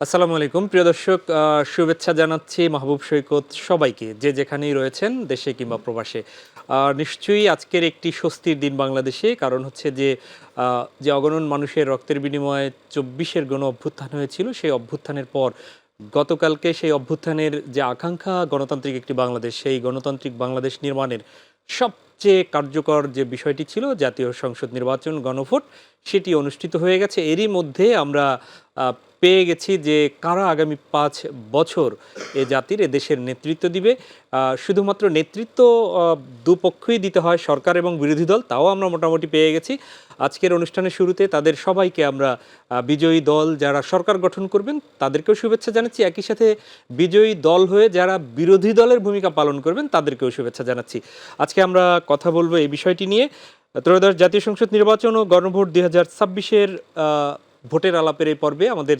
আসসালামু আলাইকুম প্রিয় দর্শক, শুভেচ্ছা জানাচ্ছি মাহবুব সৈকত সবাইকে, যে যেখানেই রয়েছেন দেশে কিংবা প্রবাসে। নিশ্চয়ই আজকের একটি স্বস্তির দিন বাংলাদেশে, কারণ হচ্ছে যে অগণন মানুষের রক্তের বিনিময়ে ২৪-এর গণ অভ্যুত্থান হয়েছিল, সেই অভ্যুত্থানের পর গতকালকে সেই অভ্যুত্থানের যে আকাঙ্ক্ষা গণতান্ত্রিক একটি বাংলাদেশ, সেই গণতান্ত্রিক বাংলাদেশ নির্মাণের সবচেয়ে কার্যকর যে বিষয়টি ছিল জাতীয় সংসদ নির্বাচন, গণভোট, সেটি অনুষ্ঠিত হয়ে গেছে। এরই মধ্যে আমরা পেয়ে গেছি যে কারা আগামী ৫ বছর এ জাতির, এ দেশের নেতৃত্ব দিবে। শুধুমাত্র নেতৃত্ব দুপক্ষই দিতে হয়, সরকার এবং বিরোধী দল, তাও আমরা মোটামুটি পেয়ে গেছি। আজকের অনুষ্ঠানের শুরুতে তাদের সবাইকে আমরা বিজয়ী দল যারা সরকার গঠন করবেন তাদেরকেও শুভেচ্ছা জানাচ্ছি, একই সাথে বিজয়ী দল হয়ে যারা বিরোধী দলের ভূমিকা পালন করবেন তাদেরকেও শুভেচ্ছা জানাচ্ছি। আজকে আমরা কথা বলবো এই বিষয়টি নিয়ে। ত্রয়োদশ জাতীয় সংসদ নির্বাচন ও গণভোট ২০২৬-এর ভোটের আলাপের এই পর্বে আমাদের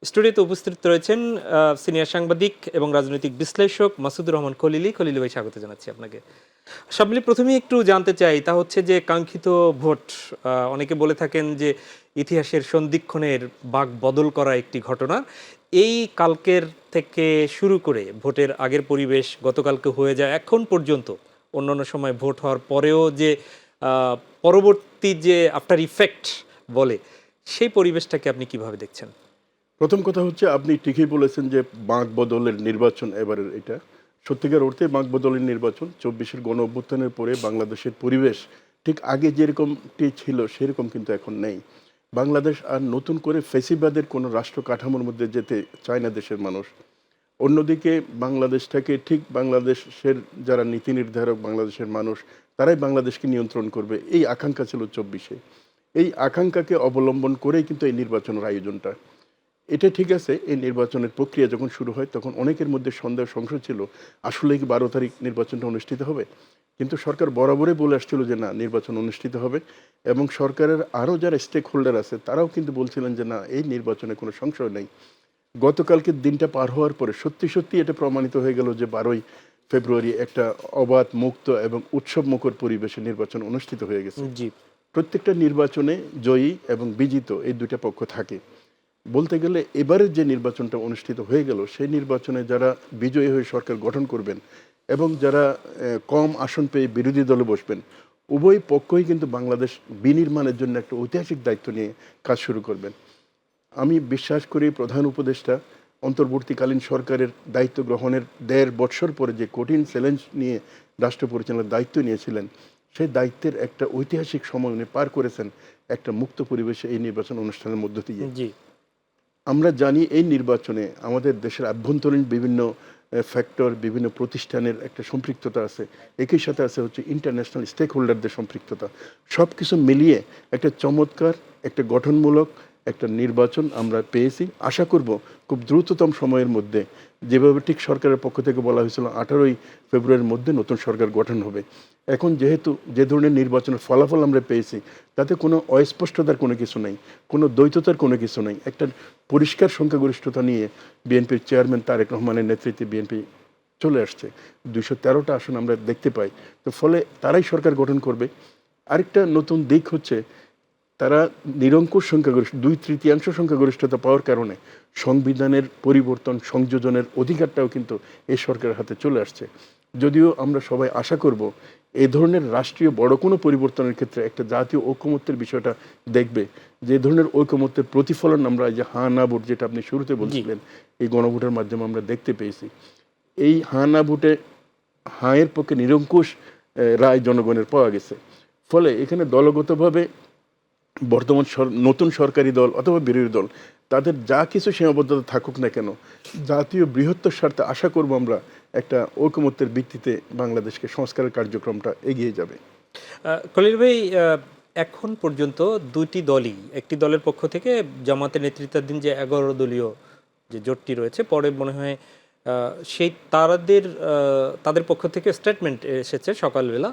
স্টুডিওতে উপস্থিত রয়েছেন সিনিয়র সাংবাদিক এবং রাজনৈতিক বিশ্লেষক মাসুদুর রহমান খলিলি। খলিলি ভাই, স্বাগত জানাচ্ছি আপনাকে। সব মিলিয়ে প্রথমেই একটু জানতে চাই, তা হচ্ছে যে কাঙ্ক্ষিত ভোট, অনেকে বলে থাকেন যে ইতিহাসের সন্ধিক্ষণের বাক বদল করা একটি ঘটনা। এই কালকের থেকে শুরু করে ভোটের আগের পরিবেশ গতকালকে হয়ে যায় এখন পর্যন্ত, অন্যান্য সময় ভোট হওয়ার পরেও যে আহ, পরবর্তী যে আফটার ইফেক্ট বলে, সেই পরিবেশটাকে আপনি কিভাবে দেখছেন? প্রথম কথা হচ্ছে আপনি ঠিকই বলেছেন যে বাঁক বদলের নির্বাচন এবারের এটা সত্যিকার অর্থে বাঁক বদলের নির্বাচন। ২৪-এর গণ অভ্যুত্থানের পরে বাংলাদেশের পরিবেশ ঠিক আগে যেরকমটি ছিল সেরকম কিন্তু এখন নেই। বাংলাদেশ আর নতুন করে ফেসিবাদের কোনো রাষ্ট্র কাঠামোর মধ্যে যেতে চায় না দেশের মানুষ। অন্যদিকে বাংলাদেশটাকে ঠিক বাংলাদেশের যারা নীতি নির্ধারক, বাংলাদেশের মানুষ, তারাই বাংলাদেশকে নিয়ন্ত্রণ করবে, এই আকাঙ্ক্ষা ছিল ২৪-এ। এই আকাঙ্ক্ষাকে অবলম্বন করেই কিন্তু এই নির্বাচনের আয়োজনটা। এটা ঠিক আছে, এই নির্বাচনের প্রক্রিয়া যখন শুরু হয় তখন অনেকের মধ্যে সন্দেহ সংশয় ছিল, আসলে কি ১২ তারিখ নির্বাচনটা অনুষ্ঠিত হবে। কিন্তু সরকার বরাবরই বলে আসছিল যে না, নির্বাচন অনুষ্ঠিত হবে। এবং সরকারের আরও যারা স্টেক হোল্ডার আছে তারাও কিন্তু বলছিলেন যে না, এই নির্বাচনে কোনো সংশয় নেই। গতকালকের দিনটা পার হওয়ার পরে সত্যি সত্যি এটা প্রমাণিত হয়ে গেল যে ১২ই ফেব্রুয়ারি একটা অবাধ, মুক্ত এবং উৎসবমুখর পরিবেশে নির্বাচন অনুষ্ঠিত হয়ে গেছে। জি। প্রত্যেকটা নির্বাচনে জয়ী এবং বিজিত এই দুইটা পক্ষ থাকে। বলতে গেলে এবারের যে নির্বাচনটা অনুষ্ঠিত হয়ে গেল, সেই নির্বাচনে যারা বিজয়ী হয়ে সরকার গঠন করবেন এবং যারা কম আসন পেয়ে বিরোধী দলে বসবেন, উভয় পক্ষই কিন্তু বাংলাদেশ বিনির্মাণের জন্য একটা ঐতিহাসিক দায়িত্ব নিয়ে কাজ শুরু করবেন। আমি বিশ্বাস করি প্রধান উপদেষ্টা অন্তর্বর্তীকালীন সরকারের দায়িত্ব গ্রহণের ১.৫ বৎসর পরে যে কঠিন চ্যালেঞ্জ নিয়ে রাষ্ট্র পরিচালনার দায়িত্ব নিয়েছিলেন, সেই দায়িত্বের একটা ঐতিহাসিক সময় উনি পার করেছেন একটা মুক্ত পরিবেশে এই নির্বাচন অনুষ্ঠানের মধ্য দিয়ে। জি। আমরা জানি এই নির্বাচনে আমাদের দেশের আভ্যন্তরীণ বিভিন্ন ফ্যাক্টর, বিভিন্ন প্রতিষ্ঠানের একটা সম্পৃক্ততা আছে। একই সাথে আছে হচ্ছে ইন্টারন্যাশনাল স্টেক হোল্ডারদের সম্পৃক্ততা। সব কিছু মিলিয়ে একটা চমৎকার, একটা গঠনমূলক একটা নির্বাচন আমরা পেয়েছি। আশা করব খুব দ্রুততম সময়ের মধ্যে, যেভাবে ঠিক সরকারের পক্ষ থেকে বলা হয়েছিল ১৮ই ফেব্রুয়ারির মধ্যে নতুন সরকার গঠন হবে। এখন যেহেতু যে ধরনের নির্বাচনের ফলাফল আমরা পেয়েছি, তাতে কোনো অস্পষ্টতার কোনো কিছু নেই, কোনো দ্বৈততার কোনো কিছু নেই। একটা পরিষ্কার সংখ্যাগরিষ্ঠতা নিয়ে বিএনপির চেয়ারম্যান তারেক রহমানের নেতৃত্বে বিএনপি চলে আসছে। ২১৩টা আসন আমরা দেখতে পাই। তো ফলে তারাই সরকার গঠন করবে। আরেকটা নতুন দিক হচ্ছে, তারা নিরঙ্কুশ সংখ্যাগরিষ্ঠ ২/৩ সংখ্যাগরিষ্ঠতা পাওয়ার কারণে সংবিধানের পরিবর্তন, সংযোজনের অধিকারটাও কিন্তু এই সরকারের হাতে চলে আসছে। যদিও আমরা সবাই আশা করব এ ধরনের রাষ্ট্রীয় বড় কোনো পরিবর্তনের ক্ষেত্রে একটা জাতীয় ঐকমত্যের বিষয়টা দেখবে। যে ধরনের ঐকমত্যের প্রতিফলন আমরা এই যে হাঁ না ভোট, যেটা আপনি শুরুতে জি। বলছিলেন, এই গণভোটের মাধ্যমে আমরা দেখতে পেয়েছি। এই হাঁ না ভোটে হাঁ-এর পক্ষে নিরঙ্কুশ রায় জনগণের পাওয়া গেছে। ফলে এখানে দলগতভাবে বর্তমান নতুন সরকারি দল অথবা বিরোধী দল, তাদের যা কিছু সীমাবদ্ধতা থাকুক না কেন, জাতীয় বৃহত্তর স্বার্থে আশা করব আমরা একটা ঐকমত্যের ভিত্তিতে বাংলাদেশকে সংস্কারের কার্যক্রমটা এগিয়ে যাবে। খলিল ভাই, এখন পর্যন্ত দুটি দলই, একটি দলের পক্ষ থেকে জামাতের নেতৃত্বাধীন যে ১১ দলীয় যে জোটটি রয়েছে, পরে মনে হয় সেই তাদের পক্ষ থেকে স্টেটমেন্ট এসেছে সকালবেলা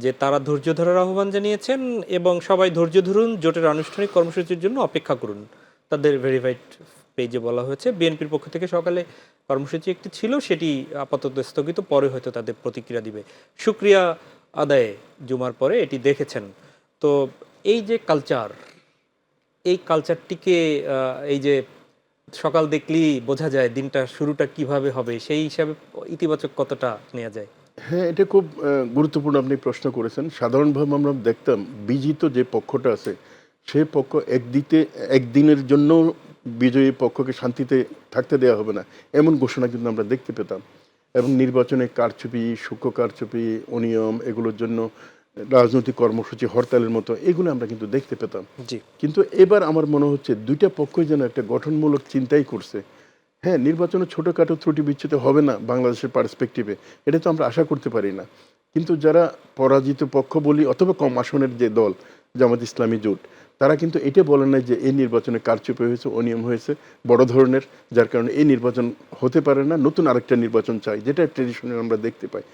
যে তারা ধৈর্য ধরার আহ্বান জানিয়েছেন এবং সবাই ধৈর্য ধরুন, জোটের আনুষ্ঠানিক কর্মসূচির জন্য অপেক্ষা করুন। তাদের ভেরিফাইড পেজে বলা হয়েছে। বিএনপির পক্ষ থেকে সকালে কর্মসূচি একটি ছিল, সেটি আপাতত স্থগিত, পরে হয়তো তাদের প্রতিক্রিয়া দিবে। শুক্রিয়া আদায়ে জুমার পরে এটি দেখেছেন। তো এই যে কালচার, এই কালচারটিকে এই যে সকাল দেখলেই বোঝা যায় দিনটা শুরুটা কিভাবে হবে, সেই হিসাবে ইতিবাচক কতটা নেওয়া যায়? হ্যাঁ, এটা খুব গুরুত্বপূর্ণ আপনি প্রশ্ন করেছেন। সাধারণভাবে আমরা দেখতাম বিজিত যে পক্ষটা আছে, সে পক্ষ একদিনের জন্য বিজয়ী পক্ষকে শান্তিতে থাকতে দেওয়া হবে না, এমন ঘোষণা কিন্তু আমরা দেখতে পেতাম। এবং নির্বাচনে কারচুপি, সূক্ষ্ম কারচুপি, অনিয়ম এগুলোর জন্য রাজনৈতিক কর্মসূচি হরতালের মতো এগুলো আমরা কিন্তু দেখতে পেতাম। জি। কিন্তু এবার আমার মনে হচ্ছে ২ টা পক্ষই যেন একটা গঠনমূলক চিন্তাই করছে। হ্যাঁ, নির্বাচনে ছোটখাটো ত্রুটি বিচ্যুতি হবে না বাংলাদেশের পার্সপেক্টিভে, এটা তো আমরা আশা করতে পারি না। কিন্তু যারা পরাজিত পক্ষ বলি অথবা কম আসনের যে দল, জামাত ইসলামী জোট, তারা কিন্তু এটা বলে নাই যে এই নির্বাচনে কারচুপি হয়েছে, অনিয়ম হয়েছে বড় ধরনের, যার কারণে এই নির্বাচন হতে পারে না, নতুন আরেকটা নির্বাচন চাই, যেটা ট্রেডিশনাল আমরা দেখতে পাই।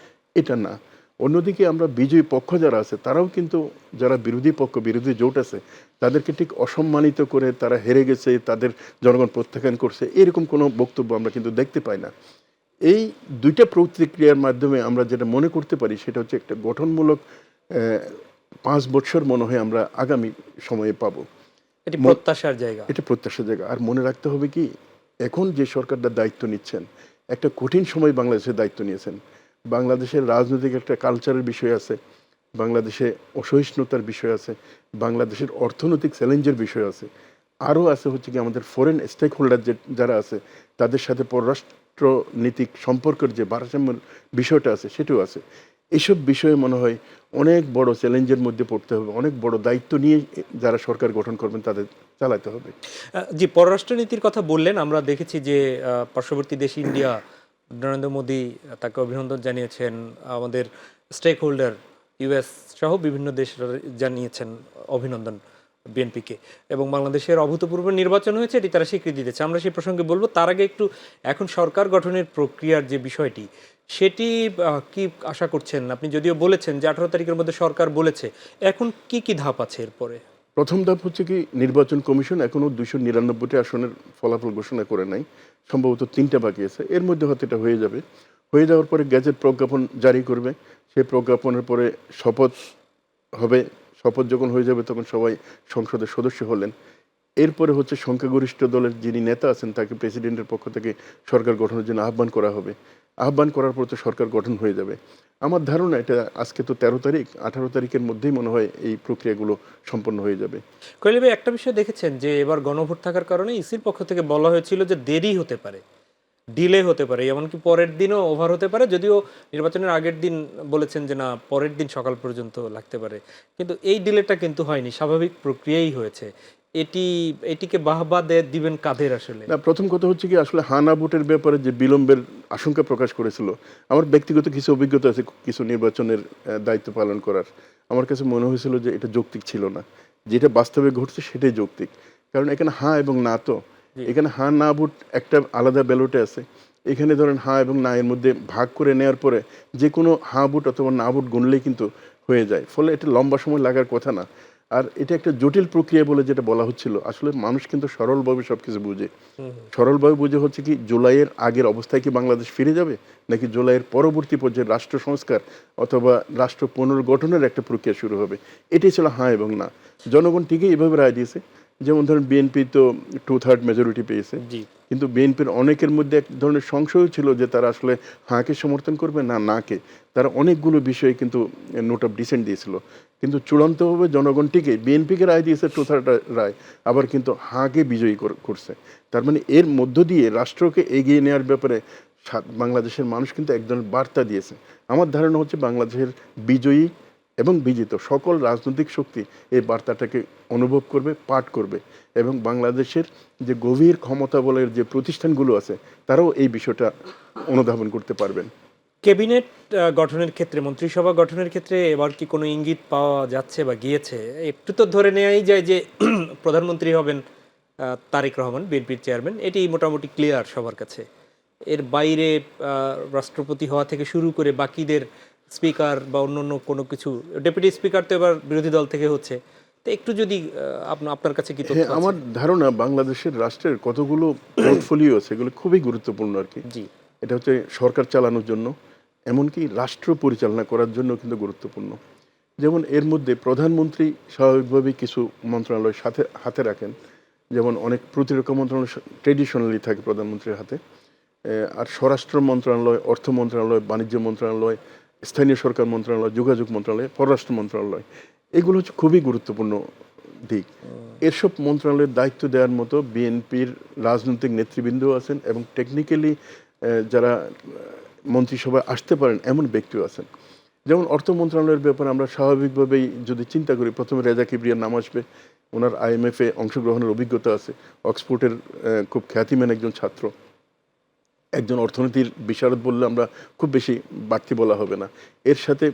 এটা না। অন্যদিকে আমরা বিজয়ী পক্ষ যারা আছে তারাও কিন্তু, যারা বিরোধী পক্ষ, বিরোধী জোট আছে, তাদেরকে ঠিক অসম্মানিত করে তারা হেরে গেছে, তাদের জনগণ প্রত্যাখ্যান করছে, এরকম কোনো বক্তব্য আমরা কিন্তু দেখতে পাই না। এই ২ টা প্রতিক্রিয়ার মাধ্যমে আমরা যেটা মনে করতে পারি সেটা হচ্ছে একটা গঠনমূলক ৫ বৎসর মনে হয় আমরা আগামী সময়ে পাবো। এটি প্রত্যাশার জায়গা। এটা প্রত্যাশার জায়গা। আর মনে রাখতে হবে কি, এখন যে সরকারটা দায়িত্ব নিচ্ছেন, একটা কঠিন সময় বাংলাদেশের দায়িত্ব নিয়েছেন। বাংলাদেশের রাজনৈতিক একটা কালচারের বিষয় আছে, বাংলাদেশে অসহিষ্ণুতার বিষয় আছে, বাংলাদেশের অর্থনৈতিক চ্যালেঞ্জের বিষয় আছে। আরও আছে হচ্ছে কি আমাদের ফরেন স্টেক হোল্ডার যারা আছে, তাদের সাথে পররাষ্ট্রনীতিক সম্পর্কের যে ভারসাম্যের বিষয়টা আছে সেটাও আছে। এসব বিষয়ে মনে হয় অনেক বড় চ্যালেঞ্জের মধ্যে পড়তে হবে, অনেক বড় দায়িত্ব নিয়ে যারা সরকার গঠন করবেন তাদের চালাতে হবে। জি, পররাষ্ট্রনীতির কথা বললেন। আমরা দেখেছি যে পার্শ্ববর্তী দেশ ইন্ডিয়া, নরেন্দ্র মোদী তাকে অভিনন্দন জানিয়েছেন। আমাদের স্টেক হোল্ডার ইউএস সহ বিভিন্ন দেশ জানিয়েছেন অভিনন্দন বিএনপিকে, এবং বাংলাদেশের অভূতপূর্ব নির্বাচন হয়েছে এটি তারা স্বীকৃতি দিয়েছে। আমরা সেই প্রসঙ্গে বলবো, তার আগে একটু এখন সরকার গঠনের প্রক্রিয়ার যে বিষয়টি, সেটি কি আশা করছেন? আপনি যদিও বলেছেন যে 18 তারিখের মধ্যে সরকার বলেছে, এখন কি কি ধাপ আছে এরপরে? প্রথম ধাপ হচ্ছে কি, নির্বাচন কমিশন এখনও 299টি আসনের ফলাফল ঘোষণা করে নাই, সম্ভবত 3টা বাকি আছে, এর মধ্যে হয়তো এটা হয়ে যাবে। হয়ে যাওয়ার পরে গেজেট প্রজ্ঞাপন জারি করবে, সেই প্রজ্ঞাপনের পরে শপথ হবে, শপথ যখন হয়ে যাবে তখন সবাই সংসদের সদস্য হলেন। এরপরে হচ্ছে সংখ্যাগরিষ্ঠ দলের যিনি নেতা আছেন তাকে প্রেসিডেন্টের পক্ষ থেকে সরকার গঠনের জন্য আহ্বান করা হবে। আহ্বান করার পর তো সরকার গঠন হয়ে যাবে। আমার ধারণা এটা, আজকে তো 13 তারিখ, 18 তারিখের মধ্যেই মনে হয় এই প্রক্রিয়াগুলো সম্পন্ন হয়ে যাবে। কৈলি ভাই, একটা বিষয় দেখেছেন যে এবার গণভোট থাকার কারণে ইসির পক্ষ থেকে বলা হয়েছিল যে দেরি হতে পারে, ডিলে হতে পারে, এমনকি পরের দিনও ওভার হতে পারে। যদিও নির্বাচনের আগের দিন বলেছেন যে না, পরের দিন সকাল পর্যন্ত লাগতে পারে, কিন্তু এই ডিলেটা কিন্তু হয়নি, স্বাভাবিক প্রক্রিয়াই হয়েছে। এটি এটিকে বাহবা দিবেন কাদের আসলে? না, প্রথম কথা হচ্ছে কি, আসলে হানা ভোটের ব্যাপারে যে বিলম্বের আশঙ্কা প্রকাশ করেছিল, আমার ব্যক্তিগত কিছু অভিজ্ঞতা আছে কিছু নির্বাচনের দায়িত্ব পালন করার। আমার কাছে মনে হয়েছিল যে এটা যৌক্তিক ছিল না, যেটা বাস্তবে ঘটছে সেটাই যৌক্তিক। কারণ এখানে হাঁ এবং না, তো এখানে হাঁ না ভোট একটা আলাদা ব্যালটে আছে, এখানে ধরেন হাঁ এবং না এর মধ্যে ভাগ করে নেওয়ার পরে যে কোনো হাঁ ভোট অথবা না ভোট গুনলেই কিন্তু হয়ে যায়, ফলে এটা লম্বা সময় লাগার কথা না। আর এটা একটা জটিল প্রক্রিয়া বলে যেটা বলা হচ্ছিল, আসলে মানুষ কিন্তু সরলভাবে সব কিছু বুঝে। সরলভাবে বুঝে হচ্ছে কি, জুলাইয়ের আগের অবস্থায় কি বাংলাদেশ ফিরে যাবে, নাকি জুলাইয়ের পরবর্তী পর্যায়ে রাষ্ট্র সংস্কার অথবা রাষ্ট্র পুনর্গঠনের একটা প্রক্রিয়া শুরু হবে, এটাই ছিল হাঁ এবং না। জনগণ ঠিকই এভাবে রায় দিয়েছে। যেমন ধরেন বিএনপি তো 2/3 মেজরিটি পেয়েছে, জি। কিন্তু বিএনপির অনেকের মধ্যে এক ধরনের সংশয় ছিল যে তারা আসলে হাঁকে সমর্থন করবে না নাকে। তারা অনেকগুলো বিষয়ে কিন্তু নোট অফ ডিসেন্ট দিয়েছিল, কিন্তু চূড়ান্তভাবে জনগণ ঠিকই বিএনপিকে রায় দিয়েছে 2/3 রায়, আবার কিন্তু হাঁকে বিজয়ী করছে। তার মানে এর মধ্য দিয়ে রাষ্ট্রকে এগিয়ে নেওয়ার ব্যাপারে বাংলাদেশের মানুষ কিন্তু এক ধরনের বার্তা দিয়েছে। আমার ধারণা হচ্ছে বাংলাদেশের বিজয়ী এবং বিজিত সকল রাজনৈতিক শক্তি এই বার্তাটাকে অনুভব করবে, পাঠ করবে, এবং বাংলাদেশের যে গভীর ক্ষমতা বলের যে প্রতিষ্ঠানগুলো আছে তারাও এই বিষয়টা অনুধাবন করতে পারবেন। ক্যাবিনেট গঠনের ক্ষেত্রে, মন্ত্রিসভা গঠনের ক্ষেত্রে এবার কি কোনো ইঙ্গিত পাওয়া যাচ্ছে বা গিয়েছে? একটু তো ধরে নেওয়াই যায় যে প্রধানমন্ত্রী হবেন তারেক রহমান, বিএনপির চেয়ারম্যান, এটি মোটামুটি ক্লিয়ার সবার কাছে। এর বাইরে রাষ্ট্রপতি হওয়া থেকে শুরু করে বাকিদের, স্পিকার বা অন্য কোনো কিছু, ডেপুটি স্পিকার তো এবার বিরোধী দল থেকে হচ্ছে। তো একটু যদি আপনার কাছে কি তথ্য হ্যাঁ, আছে? আমার ধারণা বাংলাদেশের রাষ্ট্রের কতগুলো পোর্টফোলিও আছে, এগুলো খুবই গুরুত্বপূর্ণ আর কি। জি। এটা হচ্ছে সরকার চালানোর জন্য, এমনকি রাষ্ট্র পরিচালনা করার জন্য কিন্তু গুরুত্বপূর্ণ। যেমন এর মধ্যে প্রধানমন্ত্রী স্বাভাবিকভাবেই কিছু মন্ত্রণালয় সাথে হাতে রাখেন, যেমন অনেক প্রতিরক্ষা মন্ত্রণালয় ট্রেডিশনালি থাকে প্রধানমন্ত্রীর হাতে, আর স্বরাষ্ট্র মন্ত্রণালয়, অর্থ মন্ত্রণালয়, বাণিজ্য মন্ত্রণালয়, স্থানীয় সরকার মন্ত্রণালয়, যোগাযোগ মন্ত্রণালয়, পররাষ্ট্র মন্ত্রণালয়, এগুলো হচ্ছে খুবই গুরুত্বপূর্ণ দিক। এসব মন্ত্রণালয়ের দায়িত্ব দেওয়ার মতো বিএনপির রাজনৈতিক নেতৃবৃন্দও আছেন এবং টেকনিক্যালি যারা মন্ত্রিসভায় আসতে পারেন এমন ব্যক্তিও আছেন। যেমন অর্থ মন্ত্রণালয়ের ব্যাপারে আমরা স্বাভাবিকভাবেই যদি চিন্তা করি, প্রথমে রেজা কিবরিয়ার নাম আসবে। ওনার আইএমএফে অংশগ্রহণের অভিজ্ঞতা আছে, অক্সফোর্ডের খুব খ্যাতিমান একজন ছাত্র, একজন অর্থনীতির বিশারদ বললে আমরা খুব বেশি বাড়তি বলা হবে না। এর সাথে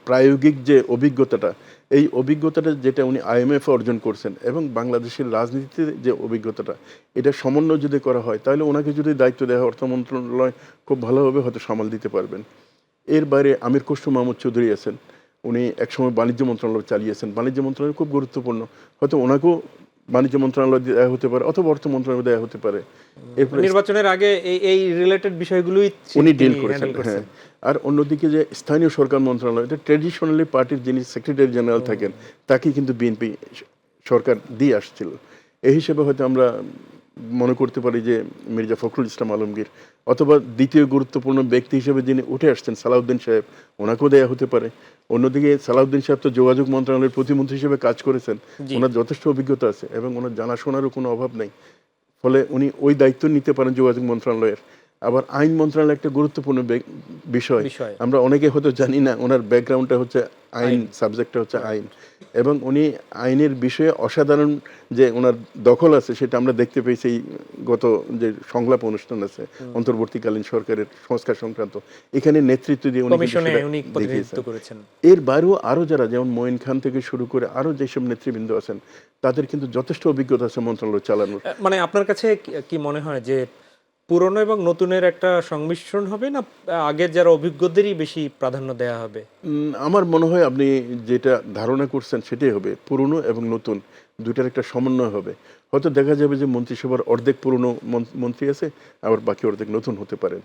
প্রায়োগিক যে অভিজ্ঞতাটা, এই অভিজ্ঞতাটা যেটা উনি আইএমএফ অর্জন করছেন এবং বাংলাদেশের রাজনীতিতে যে অভিজ্ঞতাটা, এটা সমন্বয় যদি করা হয় তাহলে ওনাকে যদি দায়িত্ব দেওয়া হয় অর্থ মন্ত্রণালয় খুব ভালোভাবে হয়তো সামাল দিতে পারবেন। এর বাইরে আমির খসরু মাহমুদ চৌধুরী আছেন, উনি একসময় বাণিজ্য মন্ত্রণালয় চালিয়েছেন। বাণিজ্য মন্ত্রণালয় খুব গুরুত্বপূর্ণ, হয়তো ওনাকেও বাণিজ্য মন্ত্রণালয় দেওয়া হতে পারে অথবা অর্থ মন্ত্রণালয় দেওয়া হতে পারে। এরপরে নির্বাচনের আগে এই রিলেটেড বিষয়গুলোই উনি ডিল তিনি করেছেন, হ্যান্ডেল হ্যাঁ। করছেন। আর অন্যদিকে যে স্থানীয় সরকার মন্ত্রণালয়, এটা ট্র্যাডিশনালি পার্টির যিনি সেক্রেটারি জেনারেল থাকেন তাকে কিন্তু বিএনপি সরকার দিয়ে আসছিল। এই হিসেবে হয়তো আমরা মনে করতে পারি যে মির্জা ফখরুল ইসলাম আলমগীর, অথবা দ্বিতীয় গুরুত্বপূর্ণ ব্যক্তি হিসেবে যিনি উঠে আসছেন সালাউদ্দিন সাহেব, ওনাকেও দেয়া হতে পারে। অন্যদিকে সালাউদ্দিন সাহেব তো যোগাযোগ মন্ত্রণালয়ের প্রতিমন্ত্রী হিসেবে কাজ করেছেন, জি। ওনার যথেষ্ট অভিজ্ঞতা আছে এবং ওনার জানাশোনারও কোনো অভাব নেই। ফলে উনি ওই দায়িত্ব নিতে পারেন যোগাযোগ মন্ত্রণালয়ের। আবার আইন মন্ত্রণালয় একটা গুরুত্বপূর্ণ বিষয়, বিষয়। আমরা অনেকে হয়তো জানি না ওনার ব্যাকগ্রাউন্ডটা হচ্ছে আইন, সাবজেক্টটা হচ্ছে আইন, এবং উনি আইনের বিষয়ে অসাধারণ যে ওনার দখল আছে সেটা আমরা দেখতে পেয়েছি এই গত যে সংলাপ অনুষ্ঠান আছে অন্তর্বর্তীকালীন সরকারের সংস্কার সংক্রান্ত, এখানে নেতৃত্ব দিয়ে উনি কিন্তু কমিশনে সেটা উনি প্রতিনিধিত্ব দেখিয়েছেন। করেছেন। এর বাইরেও আরও যারা, যেমন মঈন খান থেকে শুরু করে আরও যেসব নেতৃবৃন্দ আছেন, তাদের কিন্তু যথেষ্ট অভিজ্ঞতা আছে মন্ত্রণালয় চালানোর। মানে আপনার কাছে কি মনে হয় যে পুরনো এবং নতুনের একটা সংমিশ্রণ হবে, না আগের যারা অভিজ্ঞদেরই বেশি প্রাধান্য দেয়া হবে? আমার মনে হয় আপনি যেটা ধারণা করছেন সেটাই হবে, পুরনো এবং নতুন দুইটার একটা সমন্বয় হবে। হয়তো দেখা যাবে যে মন্ত্রিসভার অর্ধেক পুরনো মন্ত্রী আছে, আবার বাকি অর্ধেক নতুন হতে পারেন।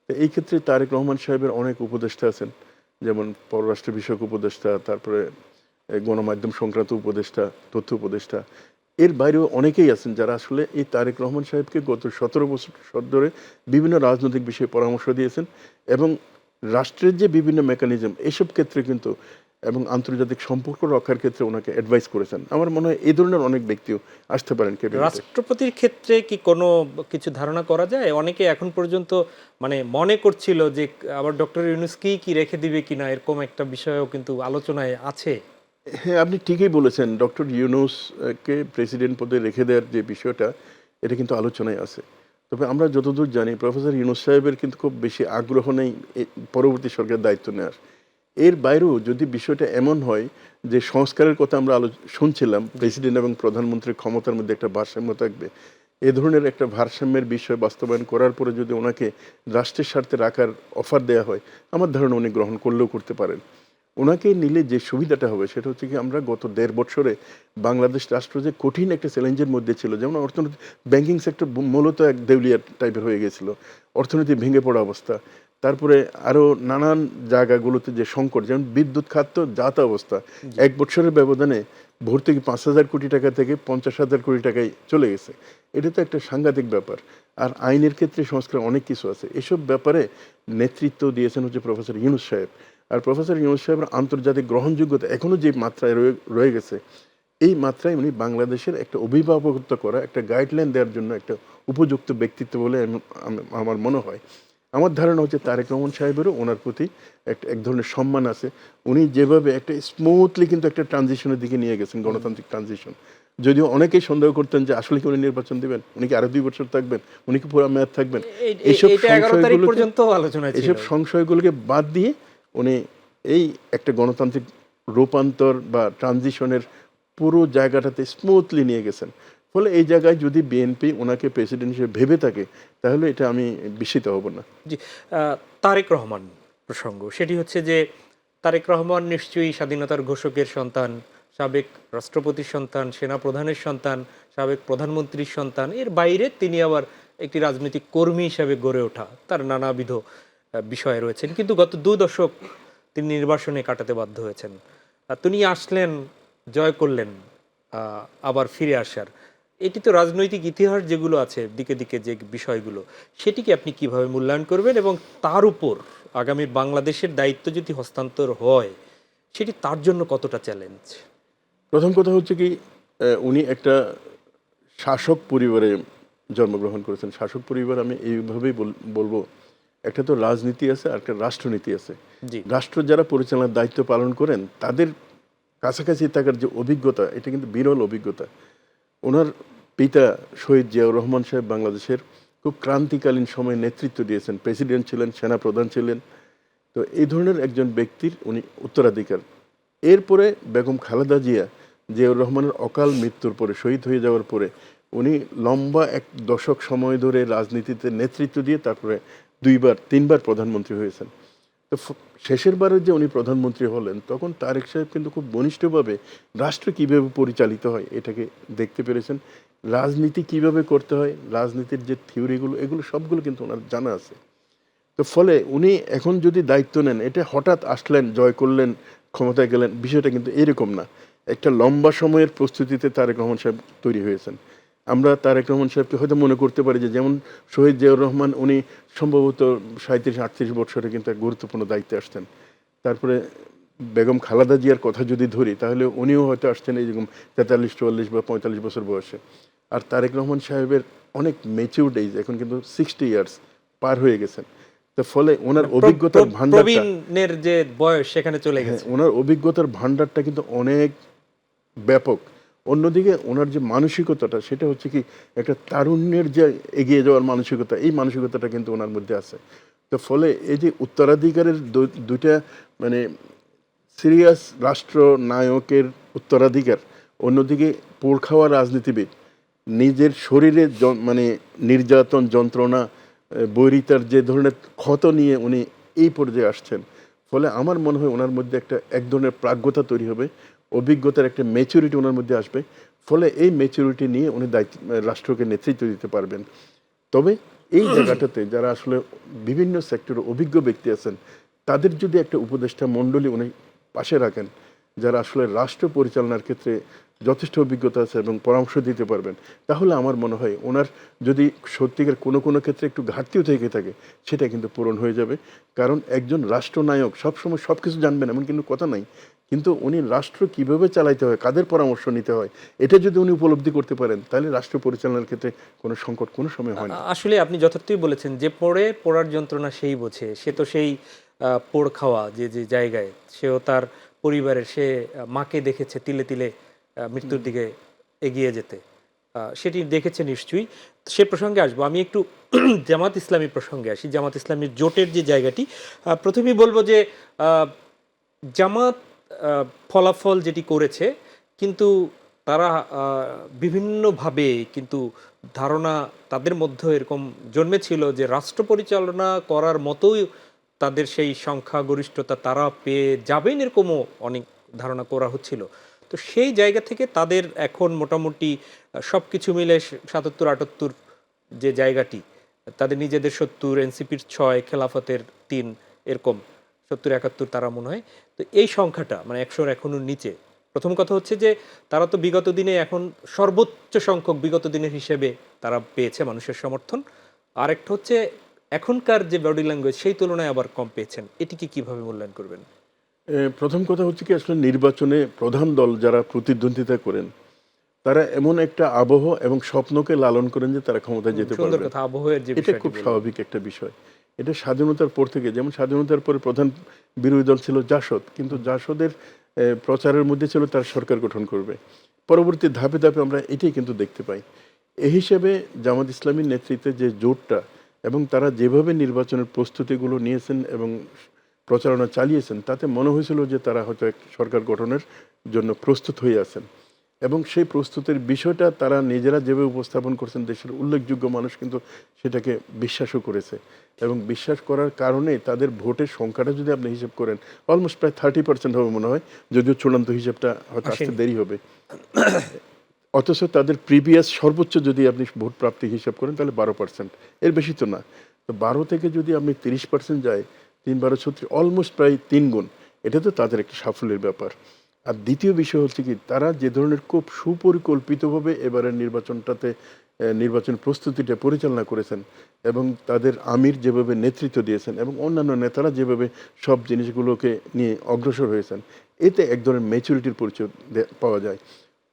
তো এই ক্ষেত্রে তারেক রহমান সাহেবের অনেক উপদেষ্টা আছেন, যেমন পররাষ্ট্র বিষয়ক উপদেষ্টা, তারপরে গণমাধ্যম সংক্রান্ত উপদেষ্টা, তথ্য উপদেষ্টা। এর বাইরেও অনেকেই আছেন যারা আসলে এই তারেক রহমান সাহেবকে গত 17 বছর ধরে বিভিন্ন রাজনৈতিক বিষয়ে পরামর্শ দিয়েছেন এবং রাষ্ট্রের যে বিভিন্ন মেকানিজম এসব ক্ষেত্রে কিন্তু, এবং আন্তর্জাতিক সম্পর্ক রক্ষার ক্ষেত্রে ওনাকে অ্যাডভাইস করেছেন। আমার মনে হয় এই ধরনের অনেক ব্যক্তিও আসতে পারেন ক্যাবিনেটে। রাষ্ট্রপতির ক্ষেত্রে কি কোনো কিছু ধারণা করা যায়? অনেকে এখন পর্যন্ত মানে মনে করছিল যে আবার ডক্টর ইউনূসকেই কি রেখে দিবে কিনা, এরকম একটা বিষয়ও কিন্তু আলোচনায় আছে। হ্যাঁ, আপনি ঠিকই বলেছেন, ডক্টর ইউনূসকে প্রেসিডেন্ট পদে রেখে দেওয়ার যে বিষয়টা, এটা কিন্তু আলোচনায় আছে। তবে আমরা যতদূর জানি প্রফেসর ইউনূস সাহেবের কিন্তু খুব বেশি আগ্রহ নেই পরবর্তী সরকারের দায়িত্ব নেওয়ার। এর বাইরেও যদি বিষয়টা এমন হয় যে সংস্কারের কথা আমরা শুনছিলাম, প্রেসিডেন্ট এবং প্রধানমন্ত্রীর ক্ষমতার মধ্যে একটা ভারসাম্য থাকবে, এ ধরনের একটা ভারসাম্যের বিষয় বাস্তবায়ন করার পরে যদি ওনাকে রাষ্ট্রের স্বার্থে রাখার অফার দেওয়া হয়, আমার ধারণা উনি গ্রহণ করলেও করতে পারেন। ওনাকে নিলে যে সুবিধাটা হবে সেটা হচ্ছে কি, আমরা গত ১.৫ বছরে বাংলাদেশ রাষ্ট্র যে কঠিন একটা চ্যালেঞ্জের মধ্যে ছিল, যেমন অর্থনীতি, ব্যাংকিং সেক্টর মূলত এক দেউলিয়া টাইপের হয়ে গেছিল, অর্থনীতি ভেঙে পড়া অবস্থা, তারপরে আরও নানান জায়গাগুলোতে যে সংকট, যেমন বিদ্যুৎ খাত তো যাতা অবস্থা, ১ বছরের ব্যবধানে ভর্তুকি ৫,০০০ কোটি টাকা থেকে ৫০,০০০ কোটি টাকায় চলে গেছে। এটা তো একটা সাংঘাতিক ব্যাপার। আর আইনের ক্ষেত্রে সংস্কার অনেক কিছু আছে, এসব ব্যাপারে নেতৃত্ব দিয়েছেন হচ্ছে প্রফেসর ইউনূস সাহেব। আর প্রফেসর ইউনূস সাহেবের আন্তর্জাতিক গ্রহণযোগ্যতা এখনও যে মাত্রায় রয়ে গেছে, এই মাত্রায় উনি বাংলাদেশের একটা অভিভাবকত্ব করা, একটা গাইডলাইন দেওয়ার জন্য একটা উপযুক্ত ব্যক্তিত্ব বলে আমার মনে হয়। আমার ধারণা হচ্ছে তারেক রহমান সাহেবেরও ওনার প্রতি এক ধরনের সম্মান আছে। উনি যেভাবে একটা স্মুথলি কিন্তু একটা ট্রানজিশনের দিকে নিয়ে গেছেন, গণতান্ত্রিক ট্রানজিশন। যদিও অনেকেই সন্দেহ করতেন যে আসলে কি উনি নির্বাচন দিবেন, উনি কি আরো ২ বছর থাকবেন, উনি কি পুরো মেয়াদ থাকবেন, এইসব এটা 11 তারিখ পর্যন্ত আলোচনা ছিল। এইসব সংশয়গুলোকে বাদ দিয়ে উনি এই একটা গণতান্ত্রিক রূপান্তর বা ট্রানজিশনের পুরো জায়গাটাতে স্মুথলি নিয়ে গেছেন। ফলে এই জায়গায় যদি বিএনপি ওনাকে প্রেসিডেন্ট হিসেবে ভেবে থাকে, তাহলে এটা আমি বিস্মিত হব না। জি, তারেক রহমান প্রসঙ্গ, সেটি হচ্ছে যে তারেক রহমান নিশ্চয়ই স্বাধীনতার ঘোষকের সন্তান, সাবেক রাষ্ট্রপতির সন্তান, সেনা প্রধানের সন্তান, সাবেক প্রধানমন্ত্রীর সন্তান। এর বাইরে তিনি আবার একটি রাজনৈতিক কর্মী হিসাবে গড়ে ওঠা, তার নানাবিধ বিষয় রয়েছেন। কিন্তু গত ২ দশক তিনি নির্বাসনে কাটাতে বাধ্য হয়েছেন। তিনি আসলেন, জয় করলেন, আবার ফিরে আসার। এটি তো রাজনৈতিক ইতিহাস যেগুলো আছে দিকে দিকে যে বিষয়গুলো, সেটিকে আপনি কিভাবে মূল্যায়ন করবেন এবং তার উপর আগামী বাংলাদেশের দায়িত্ব যদি হস্তান্তর হয় সেটি তার জন্য কতটা চ্যালেঞ্জ? প্রথম কথা হচ্ছে কি, উনি একটা শাসক পরিবারে জন্মগ্রহণ করেছেন। শাসক পরিবার আমি এইভাবেই বলবো, একটা তো রাজনীতি আছে আর একটা রাষ্ট্রনীতি আছে। জি। রাষ্ট্র যারা পরিচালনার দায়িত্ব পালন করেন তাদের কাছাকাছি থাকার যে অভিজ্ঞতা, এটা কিন্তু বিরল অভিজ্ঞতা। ওনার পিতা শহীদ জিয়াউর রহমান সাহেব বাংলাদেশের খুব ক্রান্তিকালীন সময়ে নেতৃত্ব দিয়েছেন, প্রেসিডেন্ট ছিলেন, সেনাপ্রধান ছিলেন। তো এই ধরনের একজন ব্যক্তির উনি উত্তরাধিকার। এরপরে বেগম খালেদা জিয়া জিয়াউর রহমানের অকাল মৃত্যুর পরে, শহীদ হয়ে যাওয়ার পরে উনি লম্বা এক দশক সময় ধরে রাজনীতিতে নেতৃত্ব দিয়ে তারপরে দুইবার তিনবার প্রধানমন্ত্রী হয়েছেন। তো শেষের বারে যে উনি প্রধানমন্ত্রী হলেন তখন তারেক সাহেব কিন্তু খুব ঘনিষ্ঠভাবে রাষ্ট্র কীভাবে পরিচালিত হয় এটাকে দেখতে পেরেছেন। রাজনীতি কিভাবে করতে হয়, রাজনীতির যে থিওরিগুলো, এগুলো সবগুলো কিন্তু ওনার জানা আছে। তো ফলে উনি এখন যদি দায়িত্ব নেন, এটা হঠাৎ আসলেন, জয় করলেন, ক্ষমতায় গেলেন, বিষয়টা কিন্তু এরকম না। একটা লম্বা সময়ের প্রস্তুতিতে তারেক রহমান সাহেব তৈরি হয়েছেন। আমরা তারেক রহমান সাহেবকে হয়তো মনে করতে পারি যে যেমন শহীদ জিয়াউর রহমান, উনি সম্ভবত 37-38 বছরে কিন্তু এক গুরুত্বপূর্ণ দায়িত্বে আসতেন। তারপরে বেগম খালেদা জিয়ার কথা যদি ধরি তাহলে উনিও হয়তো আসছেন এইরকম 43-44 বা 45 বছর বয়সে। আর তারেক রহমান সাহেবের অনেক ম্যাচিউরড এজ, এখন কিন্তু 60 ইয়ার্স পার হয়ে গেছেন। তো ফলে ওনার অভিজ্ঞতার ভান্ডারটা, প্রবীণের যে বয়স সেখানে চলে হ্যাঁ, গেছে। ওনার অভিজ্ঞতার ভান্ডারটা কিন্তু অনেক ব্যাপক। অন্যদিকে ওনার যে মানসিকতাটা, সেটা হচ্ছে কি একটা তারুণ্যের যে এগিয়ে যাওয়ার মানসিকতা, এই মানসিকতাটা কিন্তু ওনার মধ্যে আছে। তো ফলে এই যে উত্তরাধিকারের দুইটা মানে সিরিয়াস রাষ্ট্রনায়কের উত্তরাধিকার, অন্যদিকে পোড় খাওয়া রাজনীতিবিদ, নিজের শরীরে মানে নির্যাতন, যন্ত্রণা, বৈরিতার যে ধরনের ক্ষত নিয়ে উনি এই পর্যায়ে আসছেন। ফলে আমার মনে হয় ওনার মধ্যে একটা এক ধরনের প্রাজ্ঞতা তৈরি হবে, অভিজ্ঞতার একটা ম্যাচুরিটি ওনার মধ্যে আসবে। ফলে এই ম্যাচুরিটি নিয়ে উনি দায়িত্ব রাষ্ট্রকে নেতৃত্ব দিতে পারবেন। তবে এই জায়গাটাতে যারা আসলে বিভিন্ন সেক্টরে অভিজ্ঞ ব্যক্তি আছেন, তাদের যদি একটা উপদেষ্টা মণ্ডলী উনি পাশে রাখেন, যারা আসলে রাষ্ট্র পরিচালনার ক্ষেত্রে যথেষ্ট অভিজ্ঞতা আছে এবং পরামর্শ দিতে পারবেন, তাহলে আমার মনে হয় ওনার যদি সত্যিকার কোনো কোনো ক্ষেত্রে একটু ঘাটতিও থেকে থাকে, সেটা কিন্তু পূরণ হয়ে যাবে। কারণ একজন রাষ্ট্রনায়ক সবসময় সব কিছু জানবেন এমন কিন্তু কথা নাই। কিন্তু উনি রাষ্ট্র কিভাবে চালাইতে হয়, কাদের পরামর্শ নিতে হয়, এটা যদি উনি উপলব্ধি করতে পারেন, তাহলে রাষ্ট্র পরিচালনার ক্ষেত্রে কোনো সংকট কোনো সময় হয় না। আসলে আপনি যথার্থই বলেছেন যে পড়ার যন্ত্রণা সেই বোঝে। সে তো সেই পোড় খাওয়া যে যে জায়গায় সেও তার পরিবারের সে মাকে দেখেছে তিলে তিলে মৃত্যুর দিকে এগিয়ে যেতে। সেটি দেখেছে নিশ্চয়ই। সে প্রসঙ্গে আসবো। আমি একটু জামাত ইসলামী প্রসঙ্গে আসি। জামাত ইসলামীর জোটের যে জায়গাটি, প্রথমেই বলবো যে জামাত ফলাফল যেটি করেছে, কিন্তু তারা বিভিন্নভাবে কিন্তু ধারণা তাদের মধ্যে এরকম জন্মেছিল যে রাষ্ট্র পরিচালনা করার মতোই তাদের সেই সংখ্যাগরিষ্ঠতা তারা পেয়ে যাবেন, এরকমও অনেক ধারণা করা হচ্ছিল। তো সেই জায়গা থেকে তাদের এখন মোটামুটি সব কিছু মিলে ৭৭-৭৮ যে জায়গাটি, তাদের নিজেদের ৭০, এনসিপির ৬, খেলাফতের ৩, এরকম ৭০-৭১ তারা মনে হয়। তো এই সংখ্যাটা মানে ১০০-র এখনো নিচে। প্রথম কথা হচ্ছে যে তারা তো বিগত দিনে এখন সর্বোচ্চ সংখ্যক বিগত দিনের হিসেবে তারা পেয়েছে মানুষের সমর্থন। আরেকটা হচ্ছে এখনকার যে বডি ল্যাঙ্গুয়েজ সেই তুলনায় আবার কম পেয়েছেন। এটিকে কিভাবে মূল্যায়ন করবেন? প্রথম কথা হচ্ছে কি, আসলে নির্বাচনে প্রধান দল যারা প্রতিদ্বন্দ্বিতা করেন, তারা এমন একটা আবহ এবং স্বপ্নকে লালন করেন যে তারা ক্ষমতায় যেতে সুন্দর পারবেন। কথা, আবহের যে এটা বিষয়টি খুব বললেন। স্বাভাবিক একটা বিষয়। এটা স্বাধীনতার পর থেকে, যেমন স্বাধীনতার পরে প্রধান বিরোধী দল ছিল জাসদ, কিন্তু জাসদের প্রচারের মধ্যে ছিল তার সরকার গঠন করবে। পরবর্তী ধাপে ধাপে আমরা এটাই কিন্তু দেখতে পাই। এই হিসেবে জামাত ইসলামীর নেতৃত্বে যে জোটটা এবং তারা যেভাবে নির্বাচনের প্রস্তুতিগুলো নিয়েছেন এবং প্রচারণা চালিয়েছেন, তাতে মনে হয়েছিল যে তারা হয়তো এক সরকার গঠনের জন্য প্রস্তুত হয়ে আছেন। এবং সেই প্রস্তুতির বিষয়টা তারা নিজেরা যেভাবে উপস্থাপন করছেন, দেশের উল্লেখযোগ্য মানুষ কিন্তু সেটাকে বিশ্বাসও করেছে। এবং বিশ্বাস করার কারণে তাদের ভোটের সংখ্যাটা যদি আপনি হিসেব করেন, অলমোস্ট প্রায় 30% হবে মনে হয়, যদিও চূড়ান্ত হিসেবটা হয়তো আসতে আসেনি। দেরি হবে। অথচ তাদের প্রিভিয়াস সর্বোচ্চ যদি আপনি ভোট প্রাপ্তি হিসাব করেন তাহলে 12%, এর বেশি তো না। তো 12 থেকে যদি আপনি 30% যায়, 3 12 36, অলমোস্ট প্রায় 3 গুণ। এটা তো তাদের একটা সাফল্যের ব্যাপার। আর দ্বিতীয় বিষয় হচ্ছে কি, তারা যে ধরনের খুব সুপরিকল্পিতভাবে এবারের নির্বাচনটাতে নির্বাচন প্রস্তুতিটা পরিচালনা করেছেন এবং তাদের আমির যেভাবে নেতৃত্ব দিয়েছেন এবং অন্যান্য নেতারা যেভাবে সব জিনিসগুলোকে নিয়ে অগ্রসর হয়েছেন, এতে এক ধরনের ম্যাচুরিটির পরিচয় পাওয়া যায়।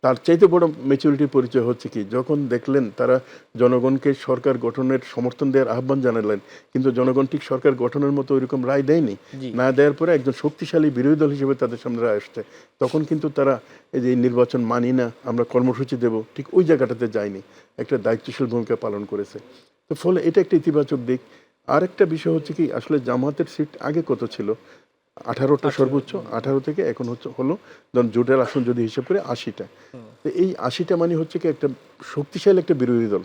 তার চাইতে বড় ম্যাচুরিটির পরিচয় হচ্ছে কি, যখন দেখলেন তারা জনগণকে সরকার গঠনের সমর্থন দেওয়ার আহ্বান জানালেন, কিন্তু জনগণ ঠিক সরকার গঠনের মতো ওইরকম রায় দেয়নি। জি। না দেওয়ার পরে একজন শক্তিশালী বিরোধী দল হিসেবে তাদের সামনে রায় আসছে, তখন কিন্তু তারা এই যে এই নির্বাচন মানি না, আমরা কর্মসূচি দেব, ঠিক ওই জায়গাটাতে যায়নি, একটা দায়িত্বশীল ভূমিকা পালন করেছে। তো ফলে এটা একটা ইতিবাচক দিক। আর একটা বিষয় হচ্ছে কি, আসলে জামাতের সিট আগে কত ছিল, 18টা সর্বোচ্চ, 18 থেকে এখন হলো ধরুন জোটের আসন যদি হিসাব করে 80টা। তো এই 80টা মানে হচ্ছে কি একটা শক্তিশালী একটা বিরোধী দল।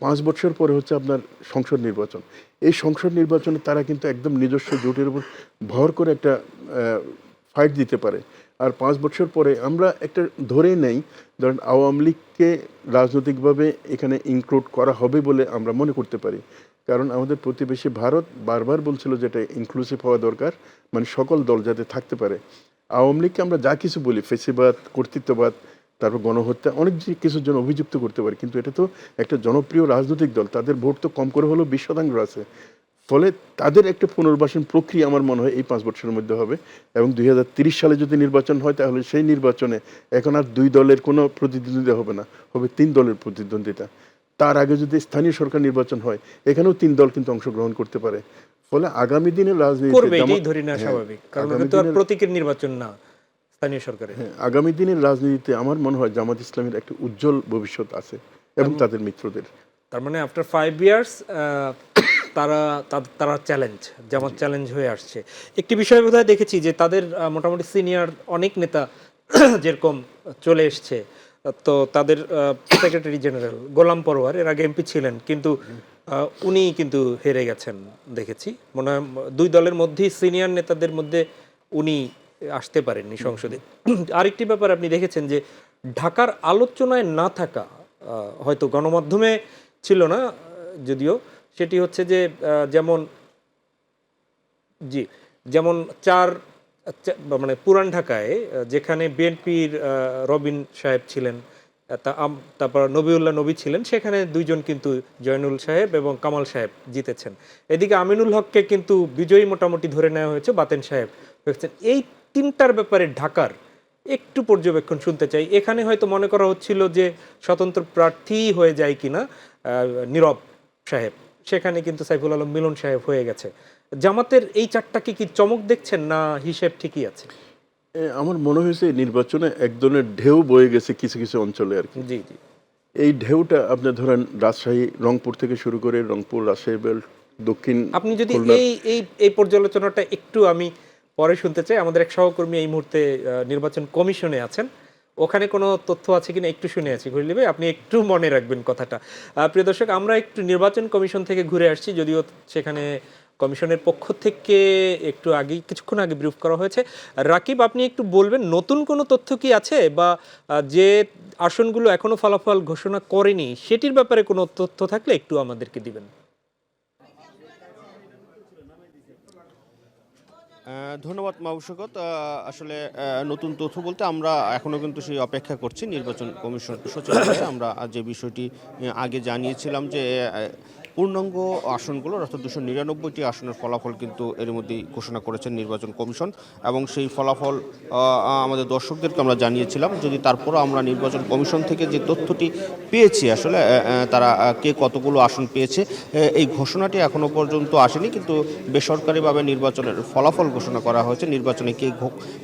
5 বছর পরে হচ্ছে আপনার সংসদ নির্বাচন। এই সংসদ নির্বাচনে তারা কিন্তু একদম নিজস্ব জোটের উপর ভর করে একটা ফাইট দিতে পারে। আর 5 বছর পরে আমরা একটা ধরেই নেই, ধরেন আওয়ামী লীগকে রাজনৈতিকভাবে এখানে ইনক্লুড করা হবে বলে আমরা মনে করতে পারি। কারণ আমাদের প্রতিবেশী ভারত বারবার বলছিল যেটা ইনক্লুসিভ হওয়া দরকার, মানে সকল দল যাতে থাকতে পারে। আওয়ামী লীগকে আমরা যা কিছু বলি, ফেসিবাদ, কর্তৃত্ববাদ, তারপর গণহত্যা, অনেক কিছুর জন্য অভিযুক্ত করতে পারি, কিন্তু এটা তো একটা জনপ্রিয় রাজনৈতিক দল, তাদের ভোট তো কম করে হলেও 20% আছে। ফলে তাদের একটা পুনর্বাসন প্রক্রিয়া আমার মনে হয় এই 5 বছরের মধ্যে হবে। এবং 2030 সালে যদি নির্বাচন হয়, তাহলে সেই নির্বাচনে এখন আর 2 দলের কোনো প্রতিদ্বন্দ্বিতা হবে না, হবে 3 দলের প্রতিদ্বন্দ্বিতা। তার আগে যদি স্থানীয় সরকার নির্বাচন হয়, এখানেও 3 দল কিন্তু অংশগ্রহণ করতে পারে। ফলে আগামী দিনের করবে, রাজনীতিতে এটাই ধরি না স্বাভাবিক, কারণ এটা তো আর প্রতীকের নির্বাচন না স্থানীয় সরকারে। আগামী দিনের রাজনীতিতে আমার মনে হয় জামাত ইসলামের একটা উজ্জ্বল ভবিষ্যৎ আছে এবং তাদের মিত্রদের। তার মানে আফটার 5 ইয়ার্স তারা তারা চ্যালেঞ্জ, জামাত চ্যালেঞ্জ হয়ে আসছে। একটি বিষয় বোধহয় দেখেছি যে তাদের মোটামুটি সিনিয়র অনেক নেতা যেরকম চলে এসছে, তো তাদের সেক্রেটারি জেনারেল গোলাম পরোয়ার এর আগে এমপি ছিলেন, কিন্তু উনি কিন্তু হেরে গেছেন দেখেছি। মনে হয় 2 দলের মধ্যেই সিনিয়র নেতাদের মধ্যে উনি আসতে পারেননি সংসদে। আরেকটি ব্যাপার আপনি দেখেছেন যে ঢাকার আলোচনায় না থাকা, হয়তো গণমাধ্যমে ছিল না যদিও, সেটি হচ্ছে যে যেমন যেমন মানে পুরান ঢাকায় যেখানে বিএনপির রবিন সাহেব ছিলেন, তারপর নবিউল্লাহ নবী ছিলেন, সেখানে 2 জন কিন্তু জয়নুল সাহেব এবং কামাল সাহেব জিতেছেন। এদিকে আমিনুল হককে কিন্তু বিজয়ী মোটামুটি ধরে নেওয়া হয়েছে, বাতেন সাহেব হয়েছেন। এই 3টার ব্যাপারে ঢাকার একটু পর্যবেক্ষণ শুনতে চাই। এখানে হয়তো মনে করা হচ্ছিল যে স্বতন্ত্র প্রার্থী হয়ে যায় কিনা নীরব সাহেব, সেখানে কিন্তু সাইফুল আলম মিলন সাহেব হয়ে গেছে। জামাতের এই 4টাকে কি চমক দেখছেন, না হিসেব ঠিকই আছে? আমার মনে হয়েছে নির্বাচনে এক ধরনের ঢেউ বয়ে গেছে কিছু কিছু অঞ্চলে আর কি। জি জি। এই ঢেউটা আপনি ধরেন রাজশাহী, রংপুর থেকে শুরু করে রংপুর, রাজশাহী বেল্ট, দক্ষিণ আপনি যদি খুলনা। এই এই এই পর্যালোচনাটা একটু আমি পরে শুনতে চাই। আমাদের এক সহকর্মী এই মুহূর্তে নির্বাচন কমিশনে আছেন, ওখানে কোনো তথ্য আছে কিনা একটু শুনে আছি। ঘুরলি ভাই, আপনি একটু মনে রাখবেন কথাটা। প্রিয় দর্শক, আমরা একটু নির্বাচন কমিশন থেকে ঘুরে আসছি, যদিও সেখানে কমিশনের পক্ষ থেকে একটু আগে, কিছুক্ষণ আগে ব্রিফ করা হয়েছে। রাকিব, আপনি একটু বলবেন নতুন কোনো তথ্য কি আছে, বা যে আসনগুলো এখনো ফলাফল ঘোষণা করেনি সেটির ব্যাপারে কোনো তথ্য থাকলে একটু আমাদেরকে দিবেন। ধন্যবাদ মাহবুব। আসলে নতুন তথ্য বলতে আমরা এখনও কিন্তু সেই অপেক্ষা করছি নির্বাচন কমিশন সচিবালয়ে। আমরা যে বিষয়টি আগে জানিয়েছিলাম যে পূর্ণাঙ্গ আসনগুলো অর্থাৎ 299টি আসনের ফলাফল কিন্তু এর মধ্যেই ঘোষণা করেছেন নির্বাচন কমিশন, এবং সেই ফলাফল আমাদের দর্শকদেরকে আমরা জানিয়েছিলাম। যদি তারপরও আমরা নির্বাচন কমিশন থেকে যে তথ্যটি পেয়েছি, আসলে তারা কে কতগুলো আসন পেয়েছে এই ঘোষণাটি এখনও পর্যন্ত আসেনি, কিন্তু বেসরকারিভাবে নির্বাচনের ফলাফল ঘোষণা করা হয়েছে। নির্বাচনে কে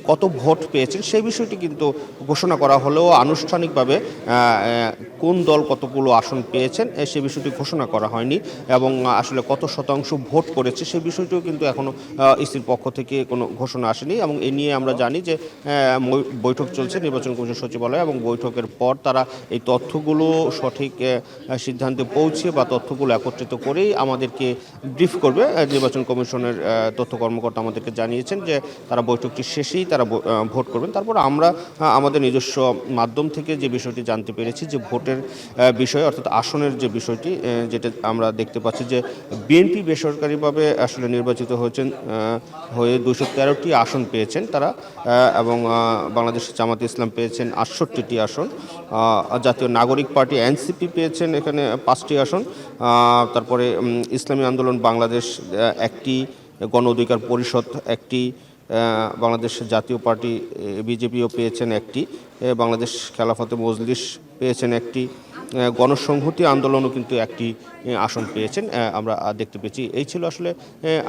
কত ভোট পেয়েছেন সেই বিষয়টি কিন্তু ঘোষণা করা হলেও আনুষ্ঠানিকভাবে কোন দল কতগুলো আসন পেয়েছেন সে বিষয়টি ঘোষণা করা হয়নি, এবং আসলে কত শতাংশ ভোট করেছে সেই বিষয়টিও কিন্তু এখনও ইসির পক্ষ থেকে কোনো ঘোষণা আসেনি। এবং এ নিয়ে আমরা জানি যে বৈঠক চলছে নির্বাচন কমিশন সচিবালয়ে, এবং বৈঠকের পর তারা এই তথ্যগুলো সঠিক সিদ্ধান্তে পৌঁছে বা তথ্যগুলো একত্রিত করেই আমাদেরকে ব্রিফ করবে। নির্বাচন কমিশনের তথ্য কর্মকর্তা আমাদেরকে জানিয়েছেন যে তারা বৈঠকটি শেষেই তারা ভোট করবেন। তারপর আমরা আমাদের নিজস্ব মাধ্যম থেকে যে বিষয়টি জানতে পেরেছি যে ভোটের বিষয় অর্থাৎ আসনের যে বিষয়টি, যেটা আমরা আমরা দেখতে পাচ্ছি যে বিএনপি বেসরকারিভাবে আসলে নির্বাচিত হয়ে 213টি আসন পেয়েছেন তারা, এবং বাংলাদেশ জামাত ইসলাম পেয়েছেন 68টি আসন, জাতীয় নাগরিক পার্টি এনসিপি পেয়েছেন এখানে 5টি আসন, তারপরে ইসলামী আন্দোলন বাংলাদেশ একটি, গণ অধিকার পরিষদ একটি, বাংলাদেশ জাতীয় পার্টি বিজেপিও পেয়েছেন একটি, বাংলাদেশ খেলাফতে মজলিস পেয়েছেন একটি, গণসংহতি আন্দোলনও কিন্তু একটি আসন পেয়েছেন আমরা দেখতে পেয়েছি। এই ছিল আসলে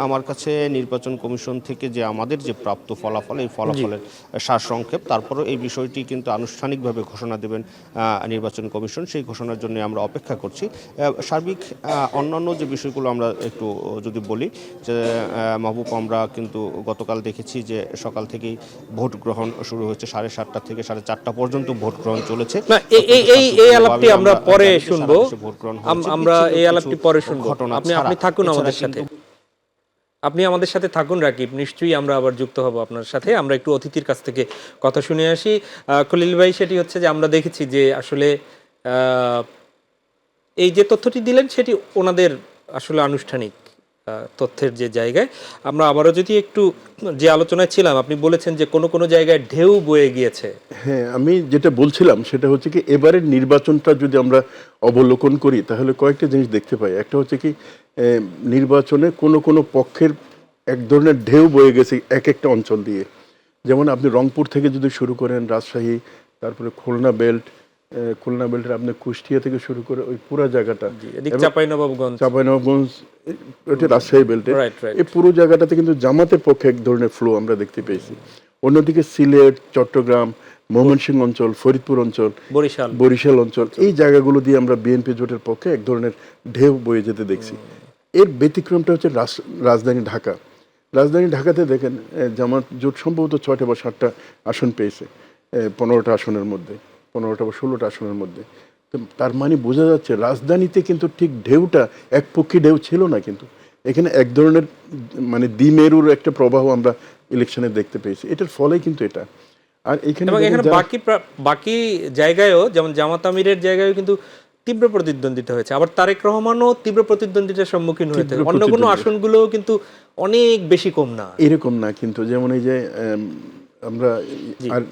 আমার কাছে নির্বাচন কমিশন থেকে যে আমাদের যে প্রাপ্ত ফলাফল, এই ফলাফলের সারসংক্ষেপ। তারপরও এই বিষয়টি কিন্তু আনুষ্ঠানিকভাবে ঘোষণা দেবেন নির্বাচন কমিশন, সেই ঘোষণার জন্য আমরা অপেক্ষা করছি। সার্বিক অন্যান্য যে বিষয়গুলো আমরা একটু যদি বলি যে মাহবুব, আমরা কিন্তু গতকাল দেখেছি যে সকাল থেকেই ভোট গ্রহণ শুরু হয়েছে, 7:30 থেকে 4:30 পর্যন্ত ভোট গ্রহণ চলেছে। এই আলাপটি আমরা পরে শুনবো, আমরা এই আলাপটি পরে শুনবো। আপনি থাকুন আমাদের সাথে, আপনি আমাদের সাথে থাকুন রাকিব, নিশ্চয়ই আমরা আবার যুক্ত হব আপনার সাথে। আমরা একটু অতিথির কাছ থেকে কথা শুনে আসি। খলিল ভাই, সেটি হচ্ছে যে আমরা দেখেছি যে আসলে এই যে তথ্যটি দিলেন সেটি ওনাদের আসলে আনুষ্ঠানিক তথ্যের যে জায়গায়। আমরা আবারও যদি একটু যে আলোচনায় ছিলাম, আপনি বলেছেন যে কোনো কোনো জায়গায় ঢেউ বয়ে গিয়েছে। হ্যাঁ, আমি যেটা বলছিলাম সেটা হচ্ছে কি, এবারের নির্বাচনটা যদি আমরা অবলোকন করি তাহলে কয়েকটা জিনিস দেখতে পাই। একটা হচ্ছে কি, নির্বাচনে কোনো কোনো পক্ষের এক ধরনের ঢেউ বয়ে গেছে এক একটা অঞ্চল দিয়ে। যেমন আপনি রংপুর থেকে যদি শুরু করেন, রাজশাহী, তারপরে খুলনা বেল্টের আপনি কুষ্টিয়া থেকে শুরু করে ওই পুরো জায়গাটা, চাঁপাইনবাবগঞ্জ, ওটা রাজশাহী বেল্টে, এই পুরো জায়গাটাতে কিন্তু জামাতের পক্ষে এক ধরনের ফ্লো আমরা দেখতে পেয়েছি। অন্যদিকে সিলেট, চট্টগ্রাম, ময়মনসিংহ অঞ্চল, ফরিদপুর অঞ্চল, বরিশাল অঞ্চল, এই জায়গাগুলো দিয়ে আমরা বিএনপি জোটের পক্ষে এক ধরনের ঢেউ বয়ে যেতে দেখছি। এর ব্যতিক্রমটা হচ্ছে রাজধানী ঢাকা। রাজধানী ঢাকাতে দেখেন জামাত জোট সম্ভবত 6টা বা 7টা আসন পেয়েছে 15টা আসনের মধ্যে, 15টা বা 16টা আসনের মধ্যে। তো তার মানে বোঝা যাচ্ছে রাজধানীতে কিন্তু ঠিক ঢেউটা একপক্ষী ঢেউ ছিল না, কিন্তু এখানে এক ধরনের মানে দ্বিমেরুর একটা প্রবাহ আমরা ইলেকশনে দেখতে পেয়েছি। এটার ফলে কিন্তু এটা, আর এখানে বাকি জায়গায়ও যেমন জামাত আমিরের জায়গায়ও কিন্তু তীব্র প্রতিদ্বন্দ্বিতা হয়েছে, আবার তারেক রহমানও তীব্র প্রতিদ্বন্দ্বিতার সম্মুখীন হয়েছে। অন্য কোনো আসনগুলো কিন্তু অনেক বেশি কম না, এরকম না। কিন্তু যেমন এই যে আমরা আর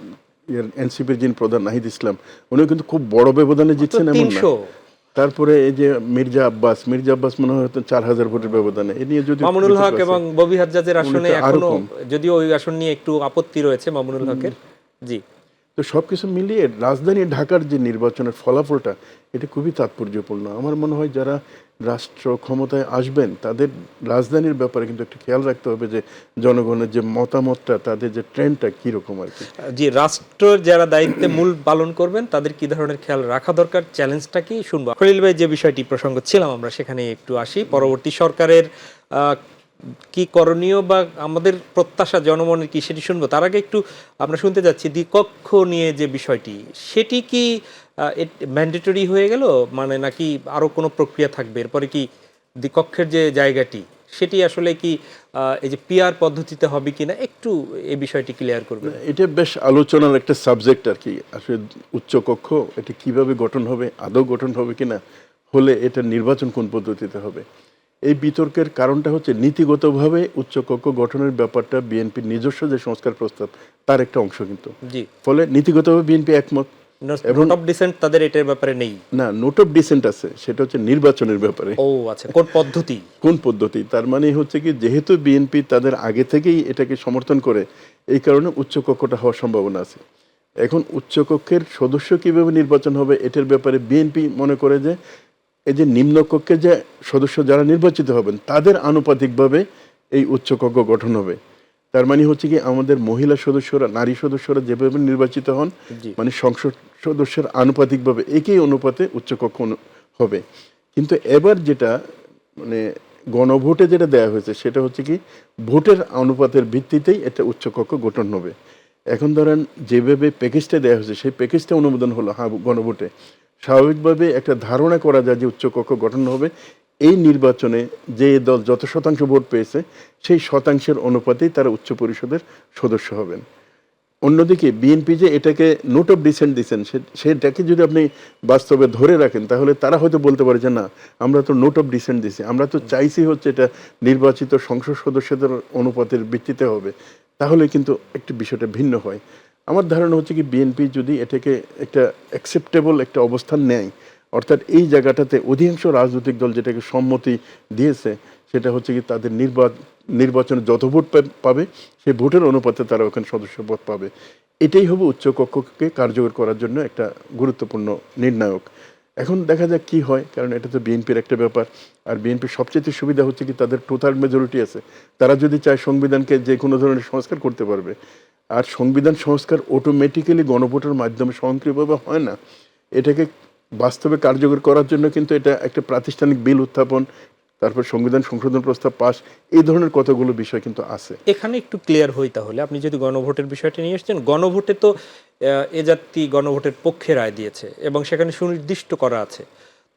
এনসিপির যিনি প্রধান নাহিদ ইসলাম, উনিও কিন্তু খুব বড় ব্যবধানে জিতছেন এমন না। তারপরে এই যে মির্জা আব্বাস মনে হয় 4000 ভোটের ব্যবধানে, এ নিয়ে যদি মামুনুল হক এবং ববি হাজ্জাজের আসনে এখনো, যদিও ওই আসন নিয়ে একটু আপত্তি রয়েছে মামুনুল হকের। জি, তো সবকিছু মিলিয়ে রাজধানী ঢাকার যে নির্বাচনের ফলাফলটা, এটা খুবই তাৎপর্যপূর্ণ। আমার মনে হয় যারা রাষ্ট্র ক্ষমতায় আসবেন তাদের রাজধানীর ব্যাপারে কিন্তু একটু খেয়াল রাখতে হবে যে জনগণের যে মতামতটা, তাদের যে ট্রেন্ডটা কীরকম আর কি। জি, রাষ্ট্রের যারা দায়িত্বে মূল পালন করবেন তাদের কি ধরনের খেয়াল রাখা দরকার, চ্যালেঞ্জটা কি শুনবো। খলিল ভাই, যে বিষয়টি প্রসঙ্গ ছিলাম আমরা সেখানে একটু আসি। পরবর্তী সরকারের কি করণীয় বা আমাদের প্রত্যাশা জনমনের কি, সেটি শুনবো। তার আগে একটু আমরা শুনতে যাচ্ছি দ্বিকক্ষ নিয়ে যে বিষয়টি, সেটি কি ম্যান্ডেটরি হয়ে গেল, মানে নাকি আরো কোনো প্রক্রিয়া থাকবে? এরপরে কি দ্বিকক্ষের যে জায়গাটি সেটি আসলে কি এই যে পিআর পদ্ধতিতে হবে কিনা, একটু এই বিষয়টি ক্লিয়ার করবে। এটা বেশ আলোচনার একটা সাবজেক্ট আর কি। আসলে উচ্চকক্ষ এটা কিভাবে গঠন হবে, আদৌ গঠন হবে কিনা, হলে এটা নির্বাচন কোন পদ্ধতিতে হবে, এই বিতর্কের কারণটা হচ্ছে নীতিগতভাবে উচ্চকক্ষ গঠনের ব্যাপারটা বিএনপির নিজস্ব যে সংস্কার প্রস্তাব তার একটা অংশ, কিন্তু ফলে নীতিগতভাবে বিএনপি একমত। নোট অফ ডিসেন্ট তাদের এটার ব্যাপারে নেই না, নোট অফ ডিসেন্ট আছে, সেটা হচ্ছে নির্বাচনের ব্যাপারে। ও আচ্ছা, কোন পদ্ধতি। তার মানে হচ্ছে কি, যেহেতু বিএনপি তাদের আগে থেকেই এটাকে সমর্থন করে, এই কারণে উচ্চকক্ষটা হওয়ার সম্ভাবনা আছে। এখন উচ্চকক্ষের সদস্য কিভাবে নির্বাচন হবে এটার ব্যাপারে বিএনপি মনে করে যে এই যে নিম্নকক্ষের যে সদস্য যারা নির্বাচিত হবেন তাদের আনুপাতিকভাবে এই উচ্চকক্ষ গঠন হবে। তার মানে হচ্ছে কি, আমাদের মহিলা সদস্যরা, নারী সদস্যরা যেভাবে নির্বাচিত হন, মানে সংসদ সদস্যের আনুপাতিকভাবে একই অনুপাতে উচ্চকক্ষ হবে। কিন্তু এবার যেটা মানে গণভোটে যেটা দেওয়া হয়েছে সেটা হচ্ছে কি, ভোটের অনুপাতের ভিত্তিতেই এটা উচ্চকক্ষ গঠন হবে। এখন ধরেন যেভাবে প্যাকেজটা দেওয়া হয়েছে সেই প্যাকেজটা অনুমোদন হলো গণভোটে, স্বাভাবিকভাবে একটা ধারণা করা যায় যে উচ্চকক্ষ গঠন হবে। এই নির্বাচনে যে দল যত শতাংশ ভোট পেয়েছে সেই শতাংশের অনুপাতেই তারা উচ্চ পরিষদের সদস্য হবেন। অন্যদিকে বিএনপি যে এটাকে নোট অফ ডিসেন্ট দিচ্ছেন, সেটাকে যদি আপনি বাস্তবে ধরে রাখেন, তাহলে তারা হয়তো বলতে পারে যে না, আমরা তো নোট অফ ডিসেন্ট দিছি, আমরা তো চাইছি হচ্ছে এটা নির্বাচিত সংসদ সদস্যদের অনুপাতের ভিত্তিতে হবে, তাহলে কিন্তু একটু বিষয়টা ভিন্ন হয়। আমার ধারণা হচ্ছে কি, বিএনপি যদি এটাকে একটা অ্যাকসেপ্টেবল একটা অবস্থান নেয়, অর্থাৎ এই জায়গাটাতে অধিকাংশ রাজনৈতিক দল যেটাকে সম্মতি দিয়েছে, সেটা হচ্ছে কি তাদের নির্বাচনে যত ভোট পাবে সেই ভোটের অনুপাতে তারা ওখানে সদস্য পদ পাবে, এটাই হবে উচ্চকক্ষকে কার্যকর করার জন্য একটা গুরুত্বপূর্ণ নির্ণায়ক। এখন দেখা যাক কি হয়, কারণ এটা তো বিএনপির একটা ব্যাপার। আর বিএনপির সবচেয়ে সুবিধা হচ্ছে কি, তাদের টোটাল মেজরিটি আছে, তারা যদি চায় সংবিধানকে যে কোনো ধরনের সংস্কার করতে পারবে। আর সংবিধান সংস্কার অটোমেটিক্যালি গণভোটের মাধ্যমে স্বয়ংক্রিয়ভাবে হয় না, এটাকে বাস্তবে কার্যকর করার জন্য কিন্তু এটা একটা প্রাতিষ্ঠানিক বিল উত্থাপন, তারপর সংবিধান সংশোধন প্রস্তাব পাস, এই ধরনের কতগুলো বিষয় কিন্তু আছে। এখানে একটু ক্লিয়ার হই তাহলে, আপনি যদি গণভোটের বিষয়টা নিয়ে এসেছেন, গণভোটে তো এ জাতি গণভোটের পক্ষে রায় দিয়েছে এবং সেখানে সুনির্দিষ্ট করা আছে।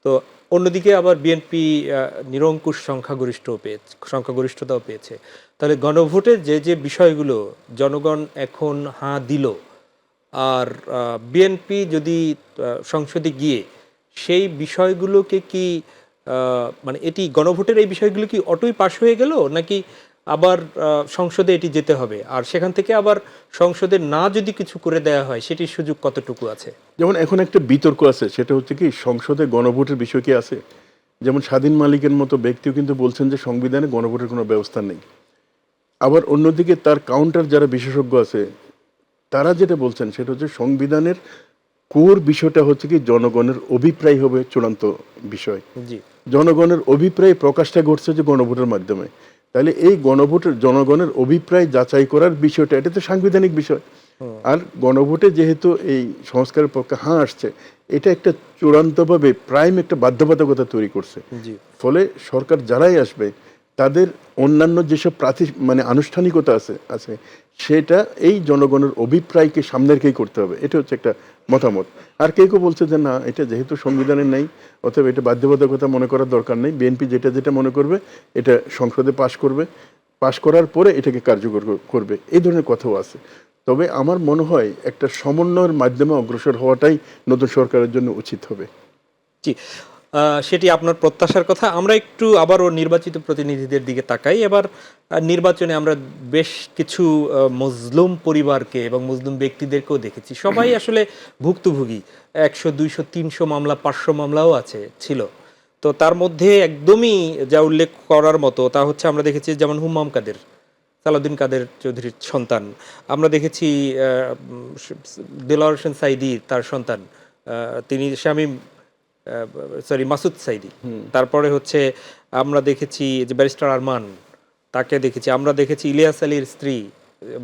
তো অন্যদিকে আবার বিএনপি নিরঙ্কুশ সংখ্যাগরিষ্ঠতাও পেয়েছে। তাহলে গণভোটে যে যে বিষয়গুলো জনগণ এখন হাঁ দিল, আর বিএনপি যদি সংসদে গিয়ে সেই বিষয়গুলোকে কি মানে এটি গণভোটের এই বিষয়গুলো কি অটোই পাশ হয়ে গেল, নাকি আবার সংসদে এটি যেতে হবে, আর সেখান থেকে আবার সংসদে না যদি কিছু করে দেওয়া হয় সেটির সুযোগ কতটুকু আছে? যেমন এখন একটা বিতর্ক আছে, সেটা হচ্ছে কি সংসদে গণভোটের বিষয় কি আছে। যেমন স্বাধীন মালিকের মতো ব্যক্তিও কিন্তু বলছেন যে সংবিধানে গণভোটের কোনো ব্যবস্থা নেই। আবার অন্যদিকে তার কাউন্টার যারা বিশেষজ্ঞ আছে, তারা যেটা বলছেন সেটা হচ্ছে সংবিধানের কোর বিষয়টা হচ্ছে কি জনগণের অভিপ্রায় হবে চূড়ান্ত বিষয়। জি, জনগণের অভিপ্রায় প্রকাশটা ঘটছে যে গণভোটের মাধ্যমে। তাহলে এই গণভোটের জনগণের অভিপ্রায় যাচাই করার বিষয়টা, এটা তো সাংবিধানিক বিষয়। আর গণভোটে যেহেতু এই সংস্কারের পক্ষে হাঁ আসছে, এটা একটা চূড়ান্তভাবে প্রাইম একটা বাধ্যবাধকতা তৈরি করছে। জি, ফলে সরকার যারাই আসবে তাদের অন্যান্য যেসব মানে আনুষ্ঠানিকতা আছে সেটা এই জনগণের অভিপ্রায়কে সামনে রেখেই করতে হবে, এটা হচ্ছে একটা মতামত। আর কেউ কেউ বলছে যে না, এটা যেহেতু সংবিধানে নেই, অথবা এটা বাধ্যবাধকতা মনে করার দরকার নেই, বিএনপি যেটা যেটা মনে করবে এটা সংসদে পাশ করার পরে এটাকে কার্যকর করবে, এই ধরনের কথাও আছে। তবে আমার মনে হয় একটা সমন্বয়ের মাধ্যমে অগ্রসর হওয়াটাই নতুন সরকারের জন্য উচিত হবে। জি। সেটি আপনার প্রত্যাশার কথা। আমরা একটু আবারও নির্বাচিত প্রতিনিধিদের দিকে তাকাই। এবার নির্বাচনে আমরা বেশ কিছু মজলুম পরিবারকে এবং মজলুম ব্যক্তিদেরকেও দেখেছি। সবাই আসলে ভুক্তভোগী। ১০০, ২০০, ৩০০ মামলা, ৫০০ মামলাও ছিল। তো তার মধ্যে একদমই যা উল্লেখ করার মতো তা হচ্ছে, আমরা দেখেছি যেমন হুম্মাম কাদের, সালাউদ্দিন কাদের চৌধুরীর সন্তান। আমরা দেখেছি দেলোয়ার হোসেন সাঈদী, তার সন্তান, তিনি শামীম, মাসুদ সাঈদী। তারপরে হচ্ছে আমরা দেখেছি যে ব্যারিস্টার আরমান, তাকে দেখেছি। আমরা দেখেছি ইলিয়াস আলীর স্ত্রী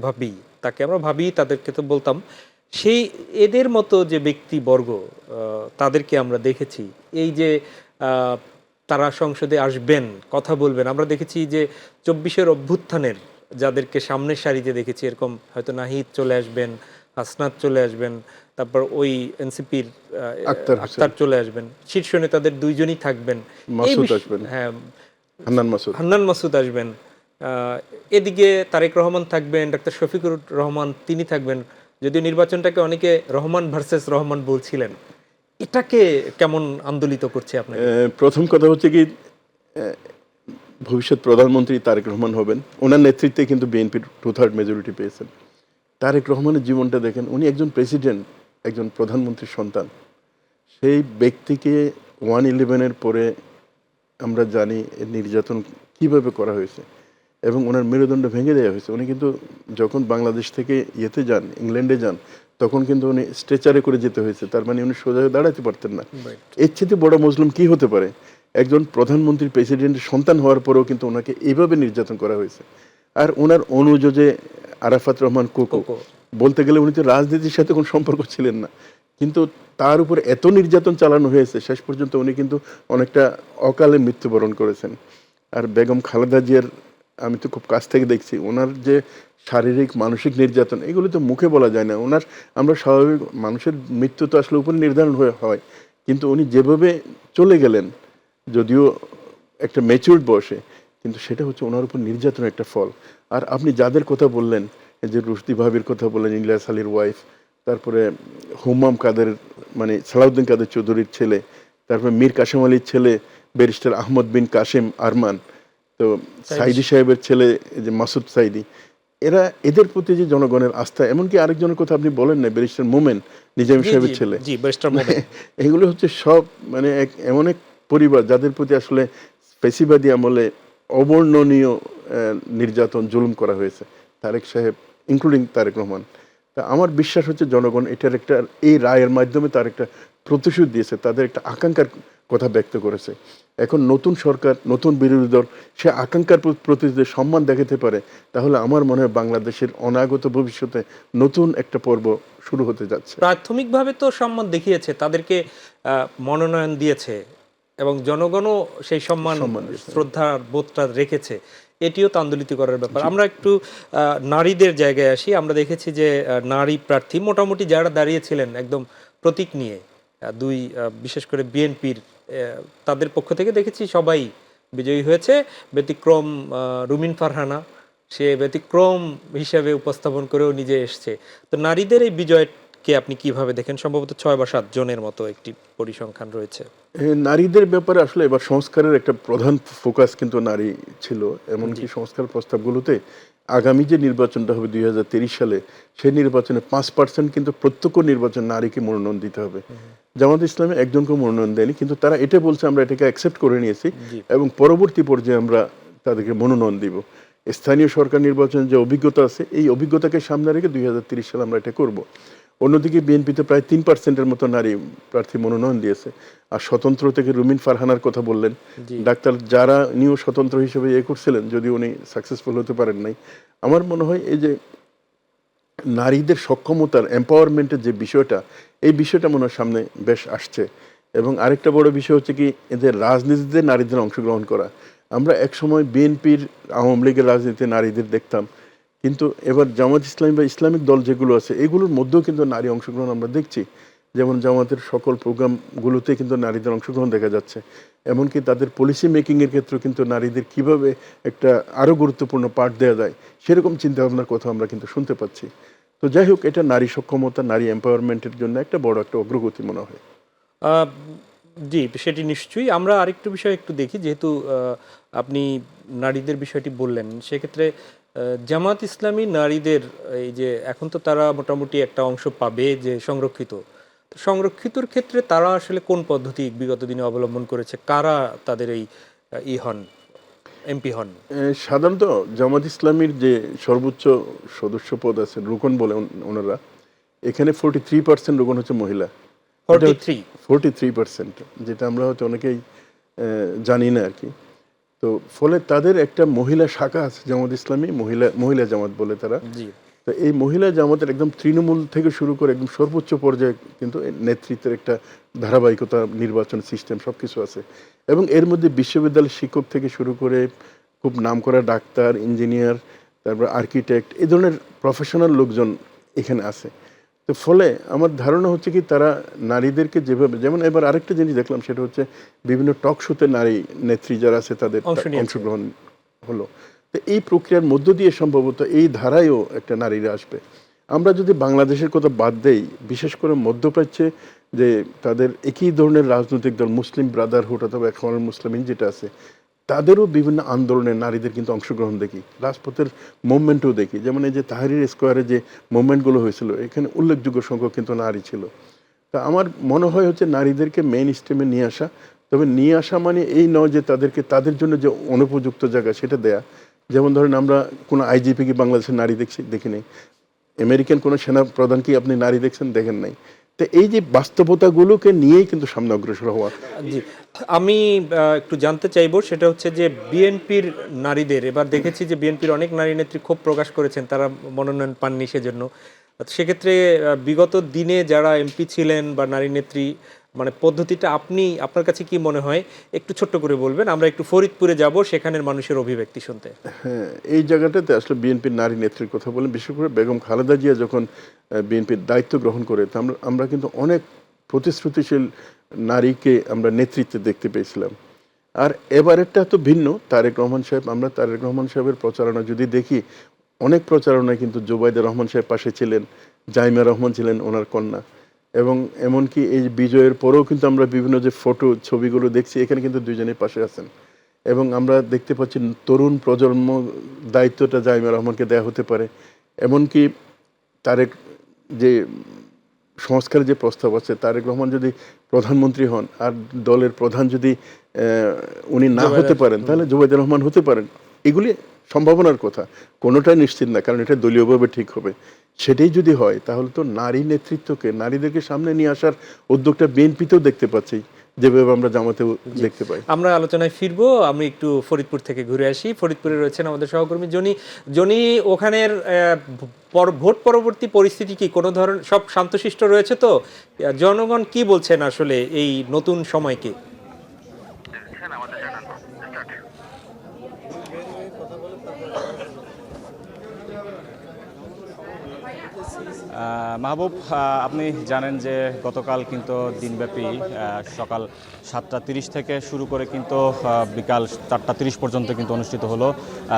ভাবি, তাকে আমরা ভাবি, তাদেরকে তো বলতাম। সেই এদের মতো যে ব্যক্তিবর্গ, তাদেরকে আমরা দেখেছি এই যে তারা সংসদে আসবেন, কথা বলবেন। আমরা দেখেছি যে ২৪-এর অভ্যুত্থানের যাদেরকে সামনের সারিতে দেখেছি, এরকম হয়তো নাহিদ চলে আসবেন, হাসনাত চলে আসবেন, তারপর ওই এনসিপির আক্তার চলে আসবেন, শীর্ষ নেতাদের দুইজনই থাকবেন, মাসুদ আসবেন, হ্যাঁ, হান্নান মাসুদ আসবেন, এদিকে তারেক রহমান থাকবেন, ডাক্তার শফিকুর রহমান তিনি থাকবেন। যদিও নির্বাচনটাকে অনেকে রহমান ভার্সেস রহমান বলছিলেন, এটাকে কেমন আন্দোলিত করছে আপনাকে? প্রথম কথা হচ্ছে কি, ভবিষ্যৎ প্রধানমন্ত্রী তারেক রহমান হবেন, ওনার নেতৃত্বে কিন্তু বিএনপির 2/3 মেজরিটি পেয়েছেন। তারেক রহমানের জীবনটা দেখেন, উনি একজন প্রেসিডেন্ট, একজন প্রধানমন্ত্রীর সন্তান। সেই ব্যক্তিকে 1/11-এর পরে আমরা জানি নির্যাতন কিভাবে করা হয়েছে এবং ওনার মেরুদণ্ড ভেঙে দেওয়া হয়েছে। উনি কিন্তু যখন বাংলাদেশ থেকে যান, ইংল্যান্ডে যান, তখন কিন্তু উনি স্ট্রেচারে করে যেতে হয়েছে, তার মানে উনি সোজা দাঁড়াতে পারতেন না। এর চেয়ে বড় মজলুম কি হতে পারে? একজন প্রধানমন্ত্রী প্রেসিডেন্টের সন্তান হওয়ার পরেও কিন্তু ওনাকে এইভাবে নির্যাতন করা হয়েছে। আর ওনার অনুজ যে আরাফাত রহমান কোকো, বলতে গেলে উনি তো রাজনীতির সাথে কোনো সম্পর্ক ছিলেন না, কিন্তু তার উপর এত নির্যাতন চালানো হয়েছে, শেষ পর্যন্ত উনি কিন্তু অনেকটা অকালে মৃত্যুবরণ করেছেন। আর বেগম খালেদা জিয়ার আমি তো খুব কাছ থেকে দেখছি, ওনার যে শারীরিক মানসিক নির্যাতন, এগুলো তো মুখে বলা যায় না। আমরা স্বাভাবিক মানুষের মৃত্যু তো আসলে উপর নির্ধারণ হয়, কিন্তু উনি যেভাবে চলে গেলেন, যদিও একটা ম্যাচিউরড বয়সে, কিন্তু সেটা হচ্ছে ওনার উপর নির্যাতনের একটা ফল। আর আপনি যাদের কথা বললেন, এই যে রুশদি ভাবির কথা বলেন, ইলিয়াস আলীর ওয়াইফ, তারপরে হুমাম কাদের মানে সালাউদ্দিন কাদের চৌধুরীর ছেলে, তারপরে মীর কাসেম আলীর ছেলে ব্যারিস্টার আহমদ বিন কাসেম আরমান, তো সাইদি সাহেবের ছেলে এই যে মাসুদ সাইদি, এদের প্রতি যে জনগণের আস্থা, এমনকি আরেকজনের কথা আপনি বলেন না, ব্যারিস্টার মোমেন নিজামী সাহেবের ছেলে, জি ব্যারিস্টার মোমেন, এগুলো হচ্ছে সব মানে এমন এক পরিবার যাদের প্রতি আসলে ফেসিবাদী আমলে অবর্ণনীয় নির্যাতন জুলুম করা হয়েছে, তারেক সাহেব ইনক্লুডিং তারেক রহমান। তা আমার বিশ্বাস হচ্ছে জনগণ এটার একটা, এই রায়ের মাধ্যমে তার একটা প্রতিশোধ দিয়েছে, তাদের একটা আকাঙ্ক্ষার কথা ব্যক্ত করেছে। এখন নতুন সরকার, নতুন বিরোধী দল সে আকাঙ্ক্ষার প্রতি যদি সম্মান দেখাতে পারে, তাহলে আমার মনে হয় বাংলাদেশের অনাগত ভবিষ্যতে নতুন একটা পর্ব শুরু হতে যাচ্ছে। প্রাথমিকভাবে তো সম্মান দেখিয়েছে, তাদেরকে মনোনয়ন দিয়েছে এবং জনগণও সেই সম্মান দিয়েছে। শ্রদ্ধার বোধটা রেখেছে, এটিও তো আন্দোলিত করার ব্যাপার। আমরা একটু নারীদের জায়গায় আসি। আমরা দেখেছি যে নারী প্রার্থী মোটামুটি যারা দাঁড়িয়েছিলেন একদম প্রতীক নিয়ে, বিশেষ করে বিএনপির তাদের পক্ষ থেকে দেখেছি সবাই বিজয়ী হয়েছে, ব্যতিক্রম রুমিন ফারহানা, সে ব্যতিক্রম হিসেবে উপস্থাপন করেও নিজে এসছে। তো নারীদের এই বিজয়কে আপনি কিভাবে দেখেন? সম্ভবত 6 বা 7 জনের মতো একটি পরিসংখ্যান রয়েছে। নারীদের ব্যাপারে আসলে এবার সংস্কারের একটা প্রধান ফোকাস কিন্তু নারী ছিল। এমনকি সংস্কার প্রস্তাবগুলোতে আগামী যে নির্বাচনটা হবে 2023 সালে, সেই নির্বাচনে 5% কিন্তু প্রত্যক্ষ নির্বাচন নারীকে মনোনয়ন দিতে হবে। জামাত ইসলামে একজনকে মনোনয়ন দেয়নি, কিন্তু তারা এটা বলছে আমরা এটাকে অ্যাকসেপ্ট করে নিয়েছি এবং পরবর্তী পর্যায়ে আমরা তাদেরকে মনোনয়ন দিব। স্থানীয় সরকার নির্বাচনের যে অভিজ্ঞতা আছে, এই অভিজ্ঞতাকে সামনে রেখে 2030 সালে আমরা এটা করব। অন্যদিকে বিএনপিতে প্রায় 3%-এর মতো নারী প্রার্থী মনোনয়ন দিয়েছে। আর স্বতন্ত্র থেকে রুমিন ফারহানার কথা বললেন, ডাক্তার যারা নিয়েও স্বতন্ত্র হিসেবে করছিলেন, যদি উনি সাকসেসফুল হতে পারেন নাই। আমার মনে হয় এই যে নারীদের সক্ষমতার এম্পাওয়ারমেন্টের যে বিষয়টা, এই বিষয়টা মনে হয় সামনে বেশ আসছে। এবং আরেকটা বড় বিষয় হচ্ছে কি, এদের রাজনীতিতে নারীদের অংশগ্রহণ করা। আমরা একসময় বিএনপির, আওয়ামী লীগের রাজনীতিতে নারীদের দেখতাম, কিন্তু এবার জামাত ইসলামী বা ইসলামিক দল যেগুলো আছে এগুলোর মধ্যেও কিন্তু নারী অংশগ্রহণ আমরা দেখছি। যেমন জামাতের সকল প্রোগ্রামগুলোতে কিন্তু নারীদের অংশগ্রহণ দেখা যাচ্ছে। এমনকি তাদের পলিসি মেকিংয়ের ক্ষেত্রেও কিন্তু নারীদের কিভাবে একটা আরও গুরুত্বপূর্ণ পার্ট দেওয়া যায়, সেরকম চিন্তাভাবনার কথা আমরা কিন্তু শুনতে পাচ্ছি। তো যাই হোক, এটা নারী সক্ষমতা, নারী এম্পাওয়ারমেন্টের জন্য একটা বড় একটা অগ্রগতি মনে হয়। আহ, জি, সেটি নিশ্চয়ই। আমরা আরেকটু বিষয় একটু দেখি, যেহেতু আপনি নারীদের বিষয়টি বললেন, সেক্ষেত্রে জামাত ইসলামী নারীদের এই যে এখন তো তারা মোটামুটি একটা অংশ পাবে যে সংরক্ষিত, তো সংরক্ষিতর ক্ষেত্রে তারা আসলে কোন পদ্ধতি বিগত দিনে অবলম্বন করেছে? কারা তাদের এই হন, এমপি হন? সাধারণত জামাত ইসলামীর যে সর্বোচ্চ সদস্য পদ আছে, রুকন বলে ওনারা, এখানে 43% রুকন হচ্ছে মহিলা। 43%, যেটা আমরা হয়তো অনেকেই জানি না আর কি। তো ফলে তাদের একটা মহিলা শাখা আছে জামাত ইসলামী, মহিলা জামাত বলে তারা। তো এই মহিলা জামাতের একদম তৃণমূল থেকে শুরু করে একদম সর্বোচ্চ পর্যায়ে কিন্তু নেতৃত্বের একটা ধারাবাহিকতা, নির্বাচন সিস্টেম সব কিছু আছে। এবং এর মধ্যে বিশ্ববিদ্যালয়ের শিক্ষক থেকে শুরু করে খুব নামকরা ডাক্তার, ইঞ্জিনিয়ার, তারপর আর্কিটেক্ট, এই ধরনের প্রফেশনাল লোকজন এখানে আছে। তো ফলে আমার ধারণা হচ্ছে কি, তারা নারীদেরকে যেভাবে, যেমন এবার আরেকটা জিনিস দেখলাম, সেটা হচ্ছে বিভিন্ন টক শোতে নারী নেত্রী যারা আছে তাদের অংশগ্রহণ হলো। তো এই প্রক্রিয়ার মধ্য দিয়ে সম্ভবত এই ধারায়ও একটা নারীরা আসবে। আমরা যদি বাংলাদেশের কথা বাদ দেই, বিশেষ করে মধ্যপ্রাচ্যে যে তাদের একই ধরনের রাজনৈতিক দল মুসলিম ব্রাদারহুড অথবা এখন মুসলিমিন যেটা আছে, তাদেরও বিভিন্ন আন্দোলনে নারীদের কিন্তু অংশগ্রহণ দেখি, রাজপথের মুভমেন্টও দেখি। যেমন এই যে তাহরির স্কোয়ারে যে মুভমেন্টগুলো হয়েছিল, এখানে উল্লেখযোগ্য সংখ্যক কিন্তু নারী ছিল। তা আমার মনে হয় হচ্ছে নারীদেরকে মেইন স্ট্রিমে নিয়ে আসা। তবে নিয়ে আসা মানে এই নয় যে তাদেরকে তাদের জন্য যে অনুপযুক্ত জায়গা সেটা দেয়া। যেমন ধরেন, আমরা কোনো আইজিপি কি বাংলাদেশের নারী দেখি নাই, আমেরিকান কোনো সেনা প্রধান কি আপনি নারী দেখছেন? দেখেন নাই। তো এই যে বাস্তবতাগুলোকে নিয়েই কিন্তু সামনে অগ্রসর হওয়া। জি, আমি একটু জানতে চাইবো, সেটা হচ্ছে যে বিএনপির নারীদের, এবার দেখেছি যে বিএনপির অনেক নারী নেত্রী ক্ষোভ প্রকাশ করেছেন, তারা মনোনয়ন পাননি সেজন্য। সেক্ষেত্রে বিগত দিনে যারা এমপি ছিলেন বা নারী নেত্রী, মানে পদ্ধতিটা আপনার কাছে কি মনে হয়? একটু ছোট্ট করে বলবেন, আমরা একটু ফরিদপুরে যাব সেখানের মানুষের অভিব্যক্তি শুনতে। হ্যাঁ, এই জায়গাটাতে আসলে বিএনপির নারী নেত্রীর কথা বলেন, বিশেষ করে বেগম খালেদা জিয়া যখন বিএনপির দায়িত্ব গ্রহণ করে, তা আমরা কিন্তু অনেক প্রতিশ্রুতিশীল নারীকে আমরা নেতৃত্বে দেখতে পেয়েছিলাম। আর এবারেরটা তো ভিন্ন। তারেক রহমান সাহেব, আমরা তারেক রহমান সাহেবের প্রচারণা যদি দেখি, অনেক প্রচারণায় কিন্তু জুবাইদা রহমান সাহেব পাশে ছিলেন, জাইমা রহমান ছিলেন ওনার কন্যা, এবং এমনকি এই বিজয়ের পরেও কিন্তু আমরা বিভিন্ন যে ফটো ছবিগুলো দেখছি, এখানে কিন্তু দুইজনের পাশে আছেন। এবং আমরা দেখতে পাচ্ছি তরুণ প্রজন্ম দায়িত্বটা জাইমা রহমানকে দেয়া হতে পারে। এমনকি তারেক যে সংস্কারের যে প্রস্তাব আছে, তারেক রহমান যদি প্রধানমন্ত্রী হন আর দলের প্রধান যদি উনি না হতে পারেন, তাহলে জুবাইদুর রহমান হতে পারেন। এগুলি সম্ভাবনার কথা, কোনোটাই নিশ্চিত না, কারণ এটা দলীয়ভাবে ঠিক হবে। সেটাই যদি হয় তাহলে তো নারী নেতৃত্বকে, নারীদেরকে সামনে নিয়ে আসার উদ্যোগটা বিএনপিতেও দেখতে পাচ্ছি, যেভাবে আমরা জামাতেও দেখতে পাই। আমরা আলোচনায় ফিরবো। আমি একটু ফরিদপুর থেকে ঘুরে আসি। ফরিদপুরে রয়েছেন আমাদের সহকর্মী জনি। জনি, ওখানের ভোট পরবর্তী পরিস্থিতি কি? কোনো ধরনের সব শান্তশিষ্ট রয়েছে তো? জনগণ কি বলছেন আসলে এই নতুন সময়কে? মাহবুব, আপনি জানেন যে গতকাল কিন্তু দিনব্যাপী সকাল 7:30 থেকে শুরু করে কিন্তু বিকাল 4:30 পর্যন্ত কিন্তু অনুষ্ঠিত হলো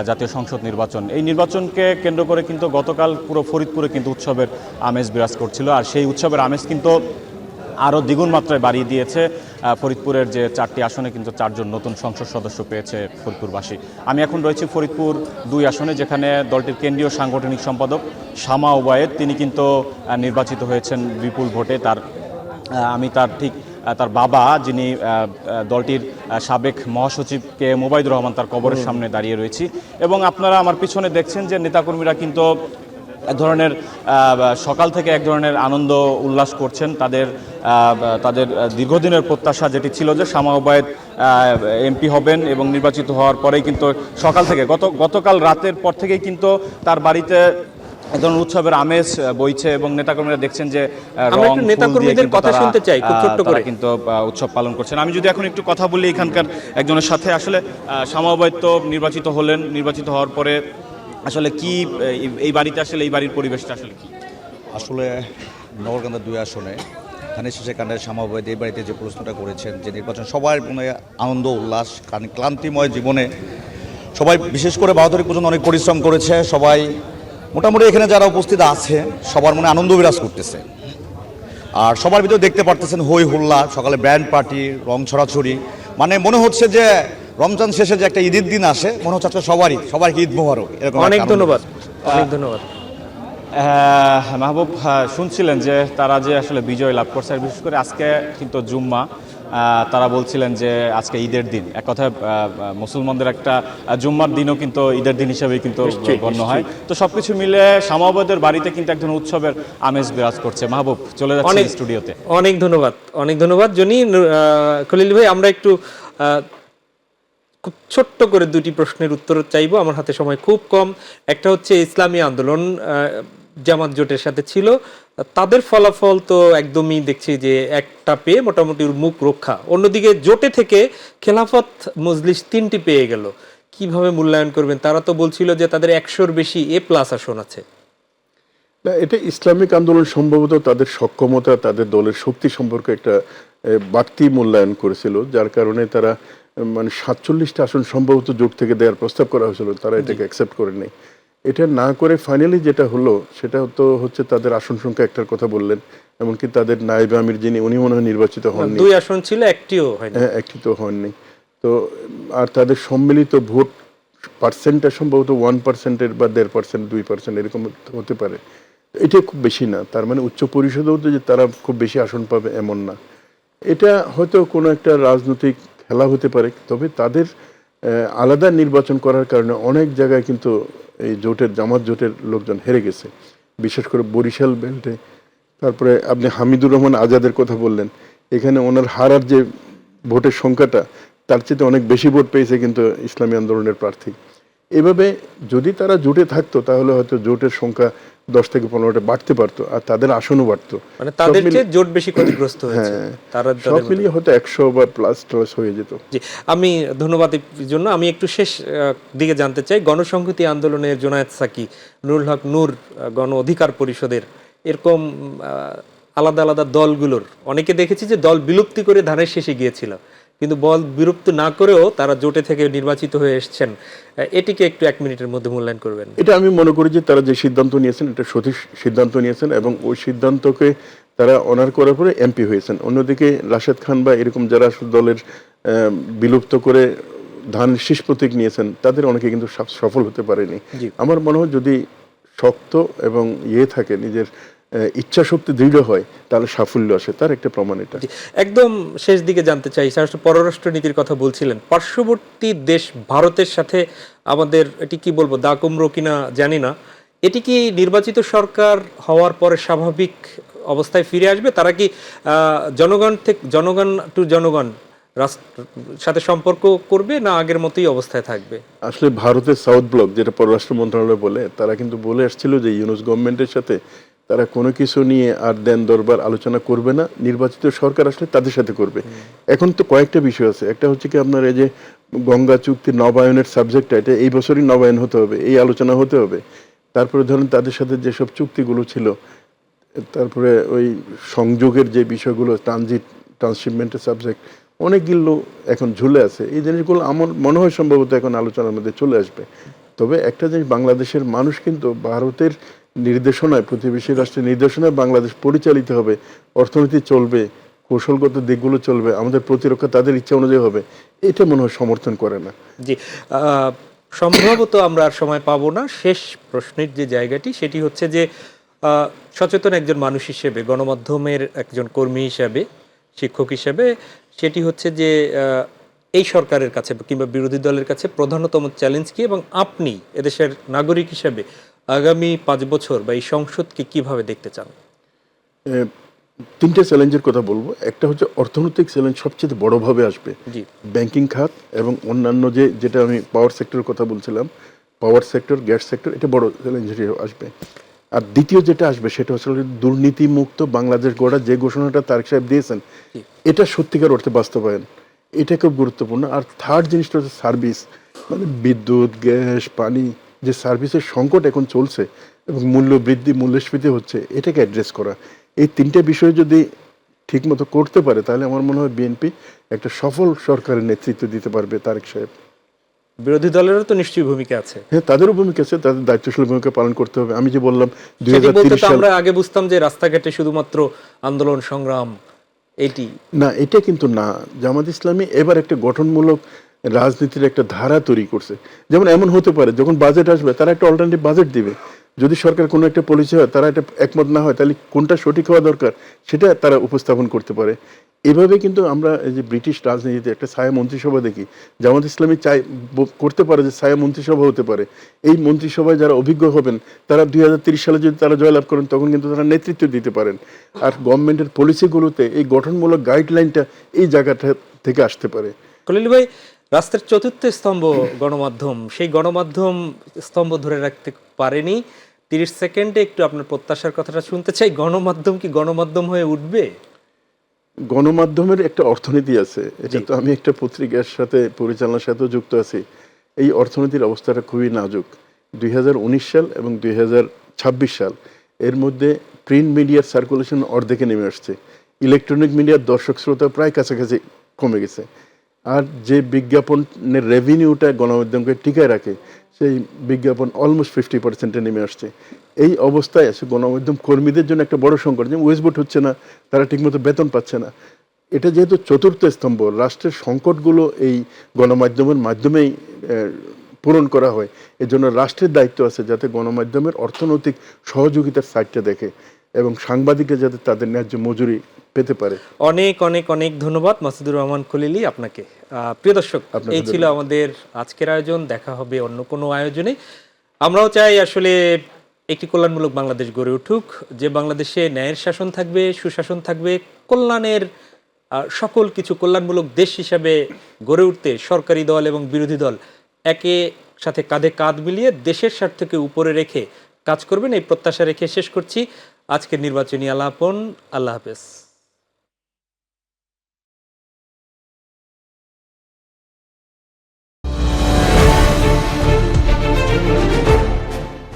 জাতীয় সংসদ নির্বাচন। এই নির্বাচনকে কেন্দ্র করে কিন্তু গতকাল পুরো ফরিদপুরে কিন্তু উৎসবের আমেজ বিরাজ করছিল, আর সেই উৎসবের আমেজ কিন্তু আরও দ্বিগুণ মাত্রায় বাড়িয়ে দিয়েছে ফরিদপুরের যে 4টি আসনে কিন্তু 4 জন নতুন সংসদ সদস্য পেয়েছে ফরিদপুরবাসী। আমি এখন রয়েছি ফরিদপুর 2 আসনে, যেখানে দলটির কেন্দ্রীয় সাংগঠনিক সম্পাদক শামা ওবায়েদ তিনি কিন্তু নির্বাচিত হয়েছেন বিপুল ভোটে। আমি তার বাবা, যিনি দলটির সাবেক মহাসচিব কে এম ওবায়দুর রহমান, তার কবরের সামনে দাঁড়িয়ে রয়েছি। এবং আপনারা আমার পিছনে দেখছেন যে নেতাকর্মীরা কিন্তু এক ধরনের সকাল থেকে এক ধরনের আনন্দ উল্লাস করছেন। তাদের দীর্ঘদিনের প্রত্যাশা যেটি ছিল যে শামা ওবায়েদ এমপি হবেন, এবং নির্বাচিত হওয়ার পরেই কিন্তু সকাল থেকে গতকাল রাতের পর থেকেই কিন্তু তার বাড়িতে এক ধরনের উৎসবের আমেজ বইছে, এবং নেতাকর্মীরা দেখছেন যে নেতাকর্মীদের কথা শুনতে চাই খুব ছোট্ট করে কিন্তু উৎসব পালন করছেন। আমি যদি এখন একটু কথা বলি এখানকার একজনের সাথে, আসলে শামা ওবায়েদ তো নির্বাচিত হলেন, নির্বাচিত হওয়ার পরে আসলে কি এই বাড়িতে, আসলে এই বাড়ির পরিবেশটা আসলে কি? আসলে নগরকান্দা 2 আসনে ধানের শেষে কাণ্ডের শামা ওবায়েদ এই বাড়িতে যে প্রশ্নটা করেছেন, যে নির্বাচন সবার মনে আনন্দ উল্লাস, কারণ ক্লান্তিময় জীবনে সবাই, বিশেষ করে 72 পর্যন্ত অনেক পরিশ্রম করেছে সবাই, মোটামুটি এখানে যারা উপস্থিত আছে সবার মনে আনন্দ বিরাজ করতেছে। আর সবার ভিতরে দেখতে পারতেছেন হই হুল্লা, সকালে ব্যান্ড পার্টি, রং ছড়াছড়ি, মানে মনে হচ্ছে যে রমজান শেষে যে একটা ঈদের দিন আসে, মনে হচ্ছে আজকে সবাইকে ঈদ মোবারক। অনেক ধন্যবাদ, অনেক ধন্যবাদ। মাহবুব, শুনছিলেন যে তারা যে আসলে বিজয় লাভ করছে, আর বিশেষ করে আজকে কিন্তু জুম্মা, তারা বলছিলেন যে আজকে ঈদের দিন। এক কথায় মুসলমানদের একটা জুম্মার দিনও কিন্তু ঈদের দিন হিসেবেই কিন্তু গণ্য হয়। তো সবকিছু মিলে শামা ওবায়েদের বাড়িতে কিন্তু এক ধরনের উৎসবের আমেজ বিরাজ করছে। মাহবুব, চলে যাচ্ছে স্টুডিওতে। অনেক ধন্যবাদ, অনেক ধন্যবাদ জনি। খলিল ভাই, আমরা একটু খুব ছোট্ট করে 2টি প্রশ্নের উত্তর চাইবো, আমার হাতে সময় খুব কম। একটা হচ্ছে ইসলামী আন্দোলন জামাত জোটের সাথে ছিল, তাদের ফলাফল তো একদমই দেখছি যে একটা পেয়ে মোটামুটি মুখ রক্ষা। অন্যদিকে জোটে থেকে খেলাফত মজলিস 3টি পেয়ে গেল, কিভাবে মূল্যায়ন করবেন? তারা তো বলছিল যে তাদের 100-র বেশি A+ আসন আছে। না, এটা ইসলামিক আন্দোলন সম্ভবত তাদের সক্ষমতা, তাদের দলের শক্তি সম্পর্কে একটা বাড়তি মূল্যায়ন করেছিল, যার কারণে তারা মানে 47টা আসন সম্ভবত জোট থেকে দেওয়ার প্রস্তাব করা হয়েছিল, তারা এটাকে অ্যাকসেপ্ট করে নেই। এটা না করে ফাইনালি যেটা হলো সেটা তো হচ্ছে তাদের আসন সংখ্যা একটার কথা বললেন, এমনকি তাদের নায়েব আমির যিনি, উনি মনে হয় নির্বাচিত হননি। 2 আসন ছিল, একটিও হয়নি। হ্যাঁ, একটি তো হননি। তো আর তাদের সম্মিলিত ভোট পার্সেন্টটা সম্ভবত 1% বা 1.5%, 2% এরকম হতে পারে। এটা খুব বেশি না, তার মানে উচ্চ পরিষদেও তো যে তারা খুব বেশি আসন পাবে এমন না। এটা হয়তো কোনো একটা রাজনৈতিক খেলা হতে পারে, তবে তাদের আলাদা নির্বাচন করার কারণে অনেক জায়গায় কিন্তু এই জামাত জোটের লোকজন হেরে গেছে, বিশেষ করে বরিশাল বেল্টে। তারপরে আপনি হামিদুর রহমান আজাদের কথা বললেন, এখানে ওনার হারার যে ভোটের সংখ্যাটা, তার চেয়ে অনেক বেশি ভোট পেয়েছে কিন্তু ইসলামী আন্দোলনের প্রার্থী। এভাবে যদি তারা জোটে থাকতো তাহলে হয়তো জোটের সংখ্যা 10 থেকে 15টা বাড়তে পারতো, আর তাদের আসনও বাড়তো। মানে তাদের চেয়ে জোট বেশি ক্ষতিগ্রস্ত হয়েছে। তারা সব মিলিয়ে হয়তো 100 বা প্লাস হয়ে যেত। জি, আমি ধন্যবাদ এর জন্য। আমি একটু শেষ দিকে জানতে চাই, গণসংহতি আন্দোলনের জোনায়েদ সাকি, নুরুল হক নূর, গণ অধিকার পরিষদের, এরকম আলাদা আলাদা দলগুলোর অনেকে দেখেছি যে দল বিলুপ্তি করে ধানের শেষে গিয়েছিল, কিন্তু বল বিরক্ত না করেও তারা জোটে থেকে নির্বাচিত হয়ে এসেছেন। এটিকে একটু 1 মিনিটের মধ্যে মূল্যায়ন করবেন। এটা আমি মনে করি যে তারা যে সিদ্ধান্ত নিয়েছেন এটা সঠিক সিদ্ধান্ত নিয়েছেন এবং ওই সিদ্ধান্তকে তারা অনার করার পরে এমপি হয়েছেন। অন্যদিকে রাশেদ খান বা এরকম যারা দলের বিলুপ্ত করে ধান শীষ প্রতীক নিয়েছেন তাদের অনেকে কিন্তু সফল হতে পারেনি। জি। আমার মনে হয় যদি শক্ত এবং থাকে নিজের ইচ্ছা শক্তি দৃঢ় হয় তাহলে সাফল্য আসে, তার একটা প্রমাণ এটা। জি, একদম শেষ দিকে জানতে চাই, পররাষ্ট্র নীতির কথা বলছিলেন, পার্শ্ববর্তী দেশ ভারতের সাথে আমাদের এটি কি বলবো দা কুমড়ো কিনা জানি না, এটি কি নির্বাচিত সরকার হওয়ার পরে স্বাভাবিক অবস্থায় ফিরে আসবে? তারা কি জনগণ টু জনগণ সাথে সম্পর্ক করবে, না আগের মতোই অবস্থায় থাকবে? আসলে ভারতের সাউথ ব্লক, যেটা পররাষ্ট্র মন্ত্রণালয় বলে, তারা কিন্তু বলে আসছিল যে ইউনুস গভর্নমেন্টের সাথে তারা কোনো কিছু নিয়ে আর দেন দরবার আলোচনা করবে না, নির্বাচিত সরকার আসলে তাদের সাথে করবে। এখন তো কয়েকটা বিষয় আছে, একটা হচ্ছে কি আপনার এই যে গঙ্গা চুক্তি নবায়নের সাবজেক্টটা, এটা এই বছরই নবায়ন হতে হবে, এই আলোচনা হতে হবে। তারপরে ধরুন তাদের সাথে যেসব চুক্তিগুলো ছিল, তারপরে ওই সংযোগের যে বিষয়গুলো, ট্রান্সশিপমেন্টের সাবজেক্ট অনেকগুলো এখন ঝুলে আছে। এই জিনিসগুলো আমার মনে হয় সম্ভবত এখন আলোচনার মধ্যে চলে আসবে। তবে একটা জিনিস, বাংলাদেশের মানুষ কিন্তু ভারতের নির্দেশনায়, প্রতিবেশী রাষ্ট্রের নির্দেশনায় বাংলাদেশ পরিচালিত হবে, অর্থনীতি চলবে, কৌশলগত দিকগুলো চলবে, আমাদের প্রতিরক্ষা তাদের ইচ্ছা অনুযায়ী হবে, এটা মনে হয় সমর্থন করে না। জি, সম্ভবত আমরা আর সময় পাবো না। শেষ প্রশ্নের যে জায়গাটি, সেটি হচ্ছে যে সচেতন একজন মানুষ হিসেবে, গণমাধ্যমের একজন কর্মী হিসেবে, শিক্ষক হিসেবে, সেটি হচ্ছে যে এই সরকারের কাছে কিংবা বিরোধী দলের কাছে প্রধানতম চ্যালেঞ্জ কি, এবং আপনি এদেশের নাগরিক হিসেবে আগামী 5 বছর বা এই সংসদকে কিভাবে দেখতে চান? তিনটে চ্যালেঞ্জের কথা বলবো। একটা হচ্ছে অর্থনৈতিক চ্যালেঞ্জ সবচেয়ে বড়ভাবে আসবে, জি, ব্যাংকিং খাত এবং অন্যান্য যেটা আমি পাওয়ার সেক্টরের কথা বলছিলাম, পাওয়ার সেক্টর, গ্যাস সেক্টর, এটা বড় চ্যালেঞ্জ আসবে। আর দ্বিতীয় যেটা আসবে সেটা হচ্ছে দুর্নীতি মুক্ত বাংলাদেশ গড়া, যে ঘোষণাটা তারেক সাহেব দিয়েছেন, এটা সত্যিকার অর্থে বাস্তবায়ন, এটা খুব গুরুত্বপূর্ণ। আর থার্ড জিনিসটা হচ্ছে সার্ভিস, মানে বিদ্যুৎ, গ্যাস, পানি, যে সার্ভিসের সংকট এখন চলছে এবং মূল্য বৃদ্ধি, মূল্যস্ফীতি হচ্ছে, এটাকে অ্যাড্রেস করা। এই তিনটে বিষয় যদি ঠিকমতো করতে পারে তাহলে আমার মনে হয় বিএনপি একটা সফল সরকারের নেতৃত্ব দিতে পারবে তারেক সাহেব। বিরোধী দলেরও তো নিশ্চয়ই ভূমিকা আছে। হ্যাঁ, তাদেরও ভূমিকা আছে, তাদের দায়িত্বশীল ভূমিকা পালন করতে হবে। আমি যে বললাম সেটি বলতে 2030 তো সাল, আমরা আগে বুঝতাম যে রাস্তাঘাটে শুধুমাত্র আন্দোলন সংগ্রাম, এটি না, এটা কিন্তু না। জামাত ইসলামী এবার একটা গঠনমূলক রাজনীতির একটা ধারা তৈরি করছে। যেমন এমন হতে পারে যখন বাজেট আসবে তারা একটা অল্টারনেটিভ বাজেট দিবে, যদি সরকার কোনো একটা পলিসি হয় তারা এটা একমত না হয় তাহলে কোনটা সঠিক হওয়া দরকার সেটা তারা উপস্থাপন করতে পারে। এভাবে কিন্তু আমরা এই যে ব্রিটিশ রাজনীতিতে একটা ছায়া মন্ত্রিসভা দেখি, জামাত ইসলামী করতে পারে যে ছায়া মন্ত্রিসভা হতে পারে। এই মন্ত্রিসভায় যারা অভিজ্ঞ হবেন তারা 2030 সালে যদি তারা জয়লাভ করেন তখন কিন্তু তারা নেতৃত্ব দিতে পারেন। আর গভর্নমেন্টের পলিসিগুলোতে এই গঠনমূলক গাইডলাইনটা এই জায়গাটা থেকে আসতে পারে। খলিল ভাই, রাষ্ট্রের চতুর্থ স্তম্ভ গণমাধ্যম, সেই গণমাধ্যম স্তম্ভ ধরে রাখতে পারেনি। 30 সেকেন্ডে একটু আপনার প্রত্যাশার কথাটা শুনতে চাই। গণমাধ্যম কি গণমাধ্যম হয়ে উঠবে? গণমাধ্যমের একটা অর্থনীতি আছে, এটা তো আমি একটা পত্রিকার সাথে পরিচালনার সাথেও যুক্ত আছি। এই অর্থনীতির অবস্থাটা খুবই নাজুক। 2019 সাল এবং 2026 সাল এর মধ্যে প্রিন্ট মিডিয়ার সার্কুলেশন অর্ধেকে নেমে আসছে, ইলেকট্রনিক মিডিয়ার দর্শক শ্রোতা প্রায় কাছাকাছি কমে গেছে। আর যে বিজ্ঞাপনের রেভিনিউটা গণমাধ্যমকে টিকায় রাখে সেই বিজ্ঞাপন অলমোস্ট 50% নেমে আসছে। এই অবস্থায় আছে গণমাধ্যম কর্মীদের জন্য একটা বড় সংকট, যেমন ওয়েস্টবোর্ড হচ্ছে না, তারা ঠিকমতো বেতন পাচ্ছে না। এটা যেহেতু চতুর্থ স্তম্ভ, রাষ্ট্রের সংকটগুলো এই গণমাধ্যমের মাধ্যমেই পূরণ করা হয়। এজন্য রাষ্ট্রের দায়িত্ব আছে যাতে গণমাধ্যমের অর্থনৈতিক সহযোগিতার সাইডটা দেখে এবং সাংবাদিকরা যাতে তাদের ন্যায্য মজুরি পেতে পারে। অনেক অনেক অনেক ধন্যবাদ মাসুদুর রহমান খলিলি আপনাকে। প্রিয় দর্শক, এই ছিল আমাদের আজকের আয়োজন। দেখা হবে অন্য কোনো আয়োজনে। আমরাও চাই আসলে একটি কল্যাণমূলক বাংলাদেশ গড়ে উঠুক, যে বাংলাদেশে ন্যায়ের শাসন থাকবে, সুশাসন থাকবে, কল্যাণের সকল কিছু কল্যাণমূলক দেশ হিসাবে গড়ে উঠতে সরকারি দল এবং বিরোধী দল একে সাথে কাঁধে কাঁধ মিলিয়ে দেশের স্বার্থকে উপরে রেখে কাজ করবেন, এই প্রত্যাশা রেখে শেষ করছি আজকের নির্বাচনী আলাপন। আল্লাহ হাফেজ।